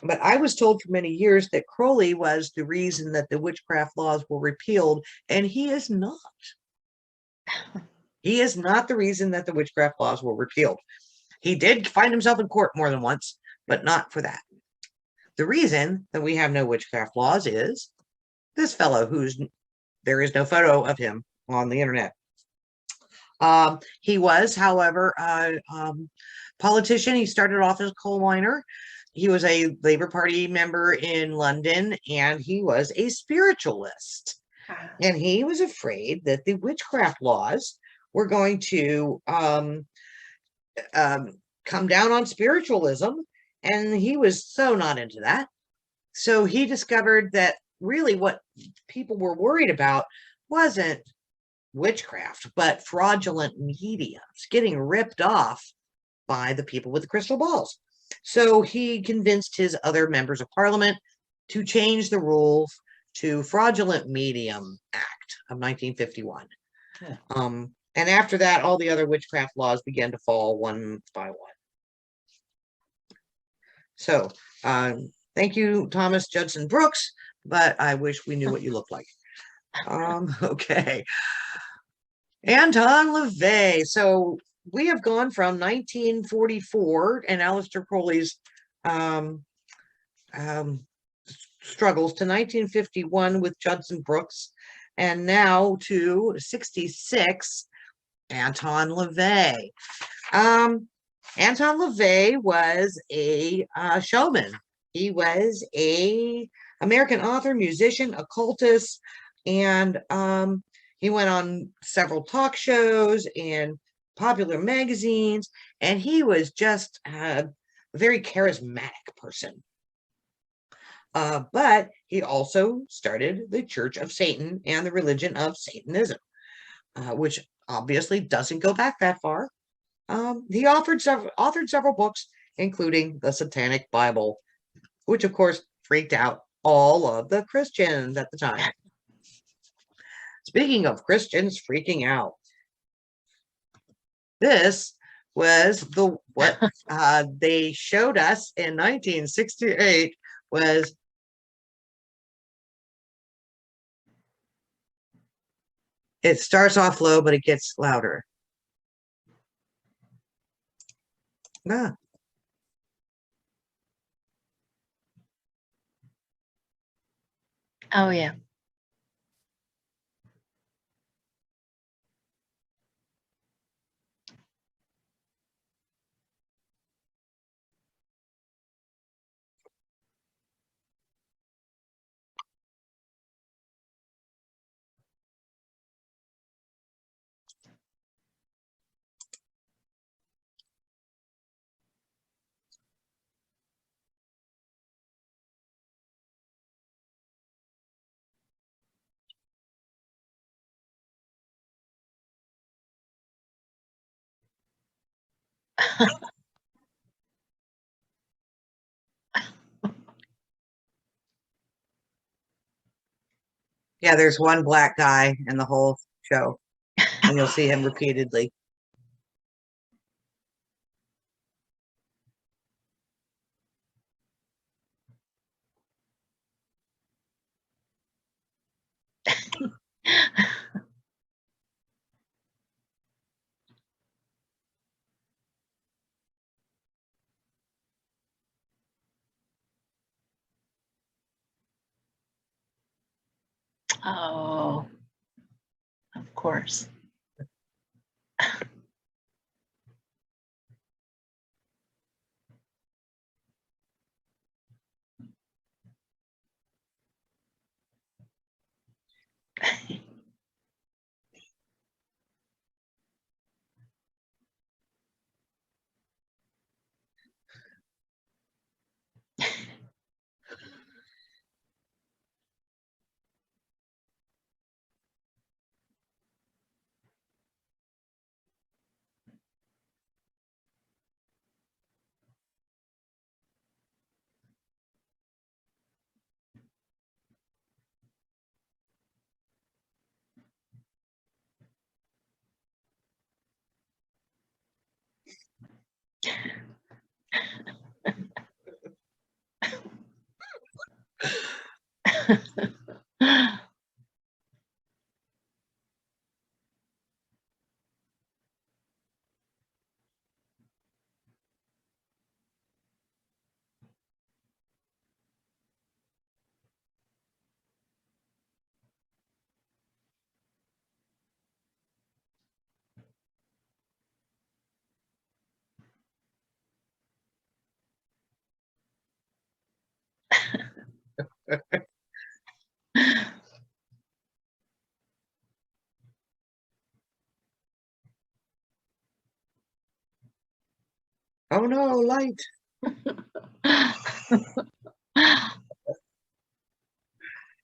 But I was told for many years that Crowley was the reason that the witchcraft laws were repealed, and he is not. He is not the reason that the witchcraft laws were repealed. He did find himself in court more than once, but not for that. The reason that we have no witchcraft laws is this fellow there is no photo of him on the internet. He was, however, a politician. He started off as a coal miner. He was a Labour Party member in London, and he was a spiritualist. And he was afraid that the witchcraft laws were going to come down on spiritualism, and he was so not into that. So he discovered that really what people were worried about wasn't witchcraft, but fraudulent mediums getting ripped off by the people with the crystal balls. So he convinced his other members of parliament to change the rules to Fraudulent Medium Act of 1951. Yeah. And after that, all the other witchcraft laws began to fall one by one. So thank you, Thomas Judson Brooks, but I wish we knew what you look like. Okay. Anton Levay. So we have gone from 1944 and Aleister Crowley's struggles to 1951 with Judson Brooks, and now to 66, Anton Levay. Anton Levay was a showman. He was a American author, musician, occultist, and he went on several talk shows and popular magazines, and he was just a very charismatic person. But he also started the Church of Satan and the religion of Satanism, which obviously doesn't go back that far. He authored several books, including the Satanic Bible, which of course freaked out all of the Christians at the time. Speaking of Christians freaking out, this was what they showed us in 1968 was it starts off low, but it gets louder. Ah. Oh, yeah. Yeah, there's one black guy in the whole show, and you'll see him repeatedly. Oh, of course. Oh no, light.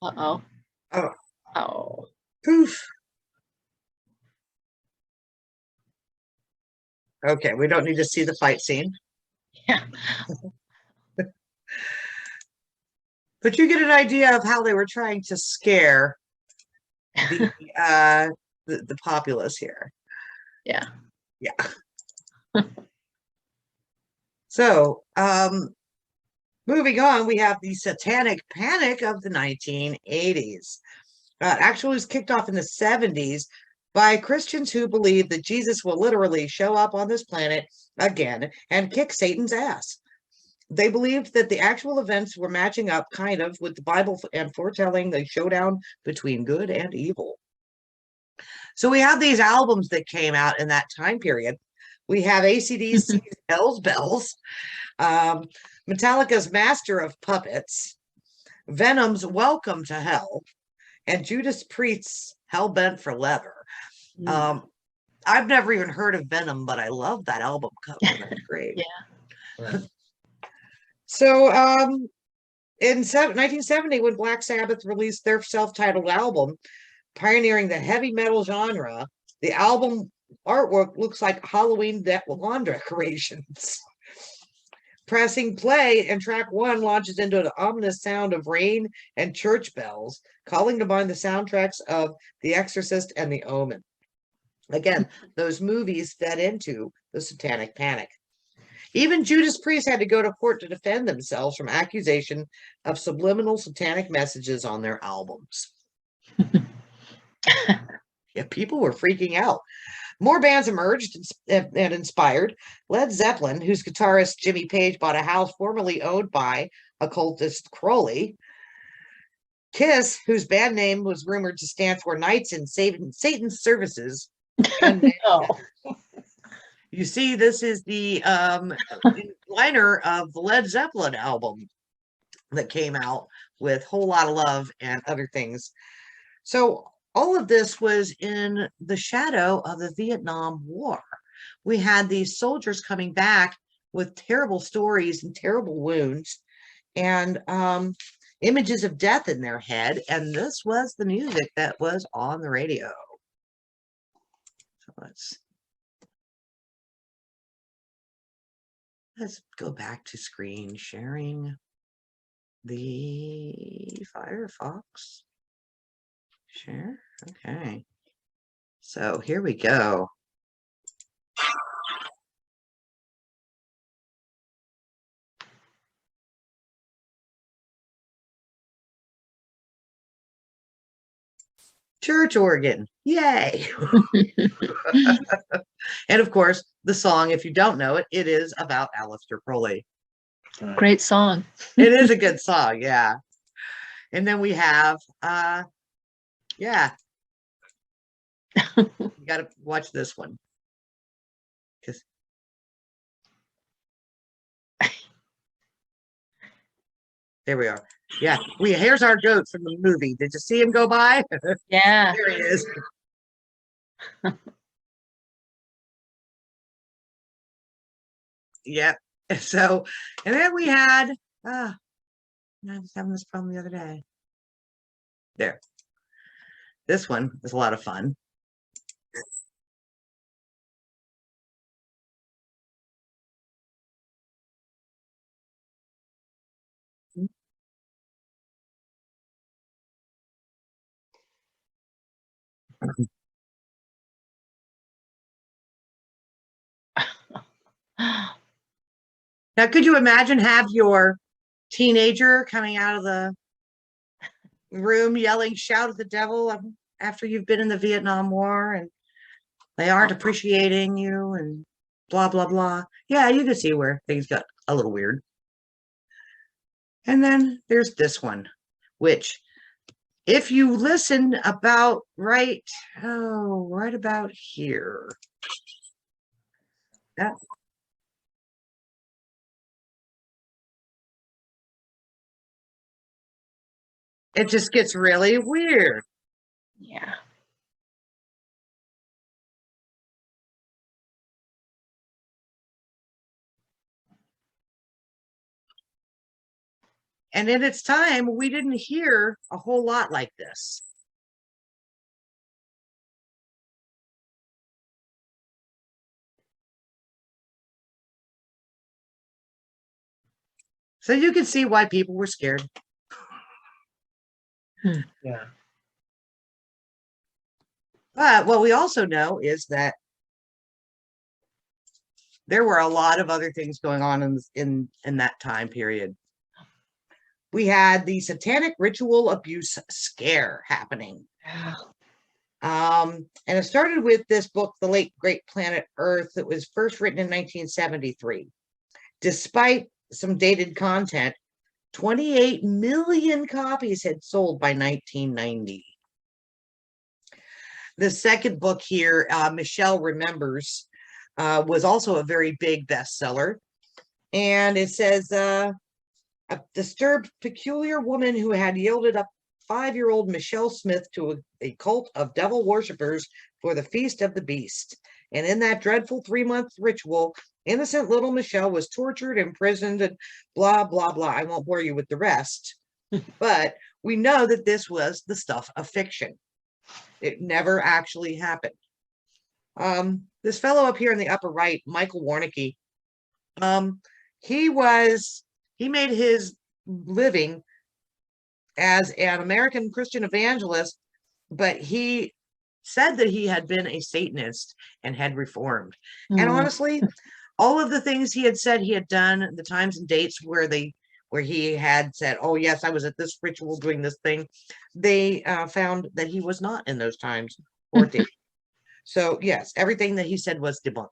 Uh-oh. Oh, Oh. poof. Okay, we don't need to see the fight scene. Yeah. But you get an idea of how they were trying to scare the populace here. Yeah. Yeah. So, moving on, we have the Satanic Panic of the 1980s. Actually, it was kicked off in the 70s by Christians who believe that Jesus will literally show up on this planet again and kick Satan's ass. They believed that the actual events were matching up kind of with the Bible and foretelling the showdown between good and evil. So we have these albums that came out in that time period. We have AC/DC's Hell's Bells, Metallica's Master of Puppets, Venom's Welcome to Hell, and Judas Priest's Hell Bent for Leather. I've never even heard of Venom, but I love that album cover. That's great. Yeah. So in 1970, when Black Sabbath released their self-titled album, pioneering the heavy metal genre, the album artwork looks like Halloween lawn decorations. Pressing play, and track 1 launches into an ominous sound of rain and church bells, calling to mind the soundtracks of The Exorcist and The Omen. Again, those movies fed into the Satanic Panic. Even Judas Priest had to go to court to defend themselves from accusation of subliminal satanic messages on their albums. Yeah, people were freaking out. More bands emerged and inspired. Led Zeppelin, whose guitarist Jimmy Page bought a house formerly owned by occultist Crowley. Kiss, whose band name was rumored to stand for Knights in Satan's Services. And No. you see, this is the liner of the Led Zeppelin album that came out with Whole Lot of Love and other things. So all of this was in the shadow of the Vietnam War. We had these soldiers coming back with terrible stories and terrible wounds and images of death in their head. And this was the music that was on the radio. So let's go back to screen sharing the Firefox. Share. Okay. So here we go. Church organ. Yay. And of course, the song, if you don't know it, it is about Aleister Crowley. Great song. It is a good song, yeah. And then we have yeah. You gotta watch this one. Because there we are. Yeah, here's our goat from the movie. Did you see him go by? Yeah. There he is. Yep. So, and then we had I was having this problem the other day. There. This one is a lot of fun. Now, could you imagine have your teenager coming out of the room yelling, "Shout at the devil," after you've been in the Vietnam War and they aren't appreciating you and blah, blah, blah. Yeah, you can see where things got a little weird. And then there's this one, which if you listen about right about here. That, it just gets really weird. Yeah. And in its time, we didn't hear a whole lot like this. So you can see why people were scared. Yeah. But what we also know is that there were a lot of other things going on in that time period. We had the satanic ritual abuse scare happening. And it started with this book, The Late Great Planet Earth, that was first written in 1973. Despite some dated content, 28 million copies had sold by 1990. The second book here, Michelle Remembers, was also a very big bestseller. And it says, a disturbed, peculiar woman who had yielded up 5-year-old Michelle Smith to a cult of devil worshippers for the Feast of the Beast. And in that dreadful 3-month ritual, innocent little Michelle was tortured, imprisoned, and blah, blah, blah. I won't bore you with the rest. But we know that this was the stuff of fiction. It never actually happened. This fellow up here in the upper right, Michael Warnicky, he made his living as an American Christian evangelist, but he said that he had been a Satanist and had reformed. And Mm. honestly, all of the things he had said he had done, the times and dates where he had said, oh yes, I was at this ritual doing this thing, they found that he was not in those times or dates. So yes, everything that he said was debunked.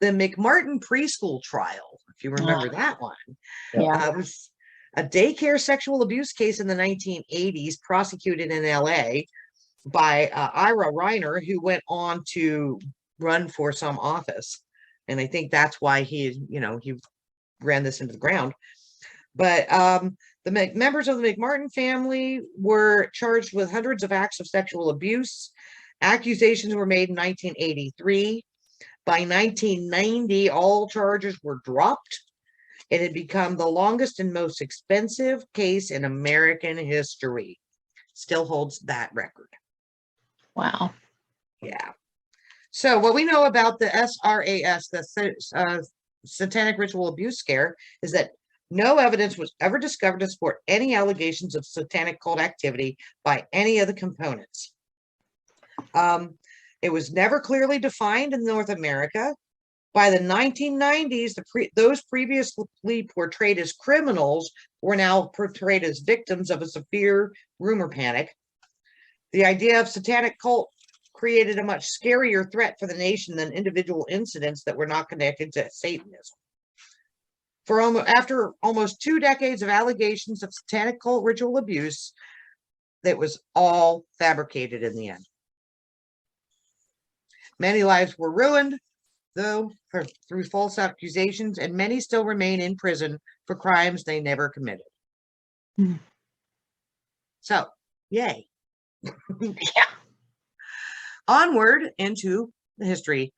The Mcmartin preschool trial, if you remember that one, Yeah. was a daycare sexual abuse case in the 1980s, prosecuted in LA by Ira Reiner, who went on to run for some office. And I think that's why he ran this into the ground. But the members of the Mcmartin family were charged with hundreds of acts of sexual abuse. Accusations were made in 1983. By 1990, all charges were dropped. It had become the longest and most expensive case in American history. Still holds that record. Wow. Yeah. So what we know about the SRAS, the Satanic Ritual Abuse Scare, is that no evidence was ever discovered to support any allegations of satanic cult activity by any of the components. It was never clearly defined in North America. By the 1990s, those previously portrayed as criminals were now portrayed as victims of a severe rumor panic. The idea of satanic cult created a much scarier threat for the nation than individual incidents that were not connected to Satanism. After almost 2 decades of allegations of satanic cult ritual abuse, that was all fabricated in the end. Many lives were ruined, though, through false accusations, and many still remain in prison for crimes they never committed. Hmm. So, yay. Yeah. Onward into the history.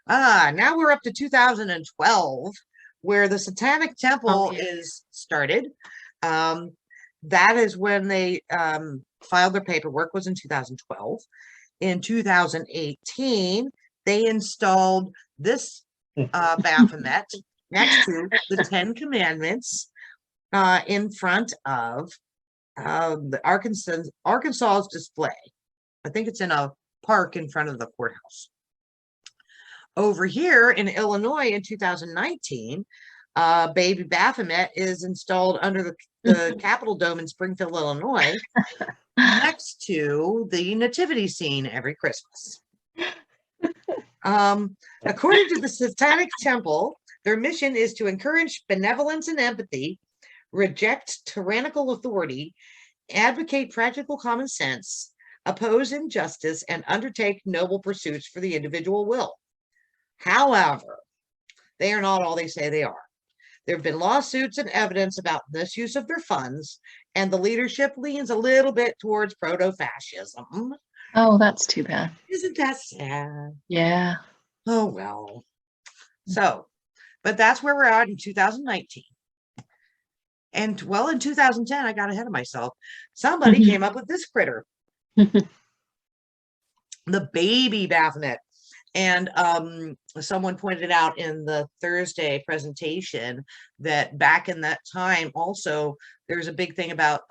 Now we're up to 2012, where the Satanic Temple is started. That is when they filed their paperwork, was in 2012. In 2018, they installed this Baphomet next to the 10 Commandments in front of the Arkansas's display. I think it's in a park in front of the courthouse. Over here in Illinois in 2019, baby Baphomet is installed under the Capitol Dome in Springfield, Illinois, next to the nativity scene every Christmas. According to the Satanic Temple, their mission is to encourage benevolence and empathy, reject tyrannical authority, advocate practical common sense, oppose injustice, and undertake noble pursuits for the individual will. However, they are not all they say they are. There have been lawsuits and evidence about misuse of their funds, and the leadership leans a little bit towards proto-fascism. Oh, that's too bad. Isn't that sad? Yeah. Oh, well. So, but that's where we're at in 2019. And, well, in 2010, I got ahead of myself. Somebody came up with this critter. The baby Baphomet. And someone pointed out in the Thursday presentation that back in that time also, there's a big thing about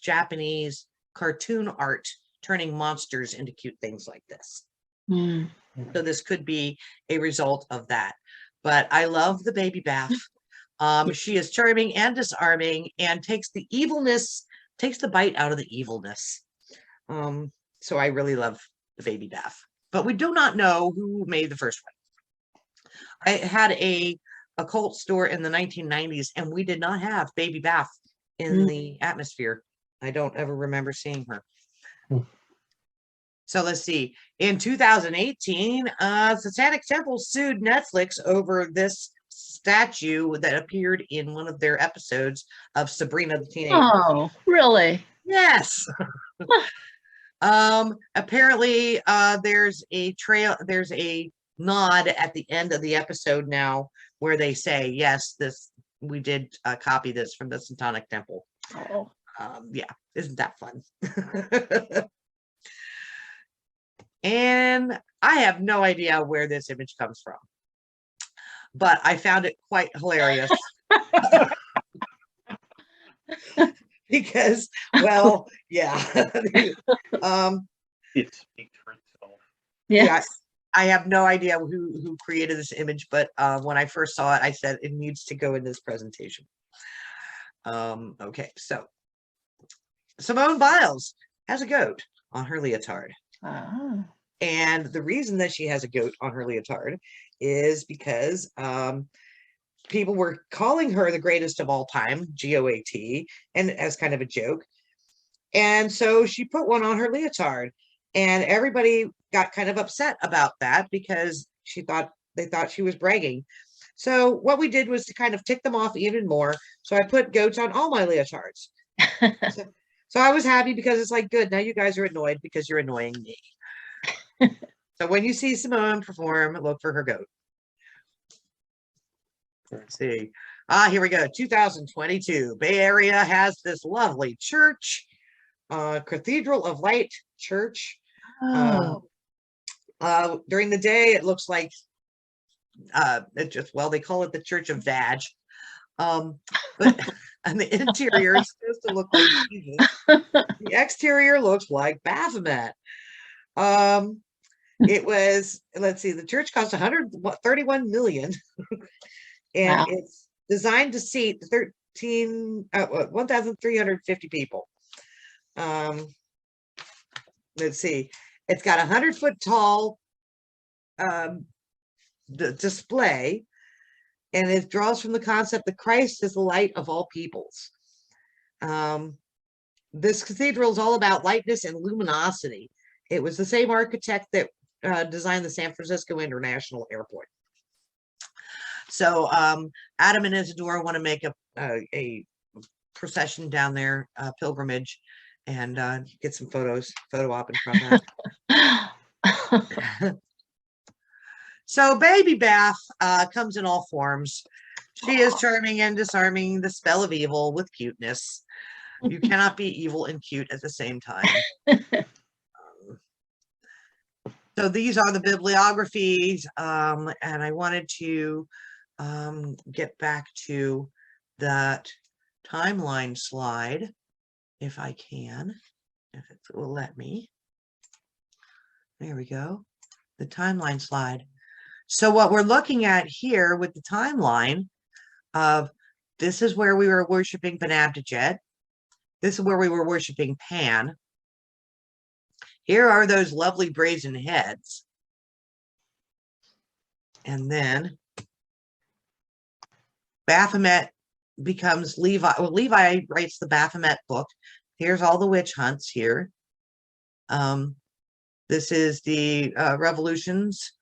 Japanese cartoon art turning monsters into cute things like this. Mm. So this could be a result of that. But I love the baby Baph. She is charming and disarming and takes the bite out of the evilness. So I really love the baby Baph. But we do not know who made the first one. I had a occult store in the 1990s, and we did not have baby Baph in the atmosphere. I don't ever remember seeing her. So let's see. In 2018, Satanic Temple sued Netflix over this statue that appeared in one of their episodes of Sabrina the Teenage Witch. Oh, really? Yes. Apparently, there's a nod at the end of the episode now where they say, yes, we did copy this from the Satanic Temple. Oh. Yeah, isn't that fun? And I have no idea where this image comes from, but I found it quite hilarious. Because, well, yeah. it speaks for itself. Yes. I have no idea who created this image, but when I first saw it, I said it needs to go in this presentation. Okay, so Simone Biles has a goat on her leotard. Ah. And the reason that she has a goat on her leotard is because people were calling her the greatest of all time, GOAT, and as kind of a joke. And so she put one on her leotard, and everybody got kind of upset about that because they thought she was bragging. So what we did was to kind of tick them off even more. So I put goats on all my leotards. So I was happy because it's like, good, now you guys are annoyed because you're annoying me. So when you see Simone perform, look for her goat. Let's see. Here we go. 2022. Bay Area has this lovely church, Cathedral of Light Church. Oh. During the day, it looks like they call it the Church of Vag. But and the interior is supposed to look like Jesus. The exterior looks like Baphomet. It was, let's see, the church cost 131 million, and Wow. it's designed to seat 1,350 people. Let's see, it's got 100-foot tall display, and it draws from the concept that Christ is the light of all peoples. This cathedral is all about lightness and luminosity. It was the same architect that designed the San Francisco International Airport. So Adam and Isadora want to make a procession down there, pilgrimage, and get some photo op in front of that. So baby Bath comes in all forms. She is charming and disarming the spell of evil with cuteness. You cannot be evil and cute at the same time. So these are the bibliographies, and I wanted to get back to that timeline slide, if I can, if it will let me. There we go, the timeline slide. So what we're looking at here with the timeline of, this is where we were worshiping Benabdejet. This is where we were worshiping Pan. Here are those lovely brazen heads. And then Baphomet becomes Levi. Well, Levi writes the Baphomet book. Here's all the witch hunts here. This is the revolutions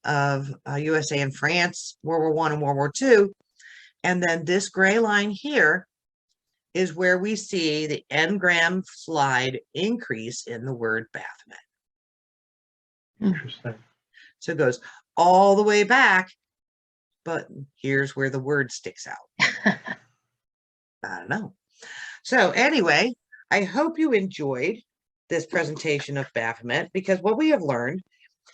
of USA and France, World War I and World War II. And then this gray line here is where we see the engram slide increase in the word Baphomet. Interesting. So it goes all the way back, but here's where the word sticks out. I don't know. So anyway, I hope you enjoyed this presentation of Baphomet, because what we have learned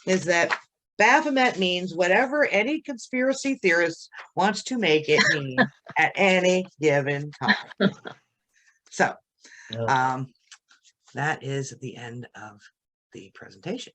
is that Baphomet means whatever any conspiracy theorist wants to make it mean at any given time. So that is the end of the presentation.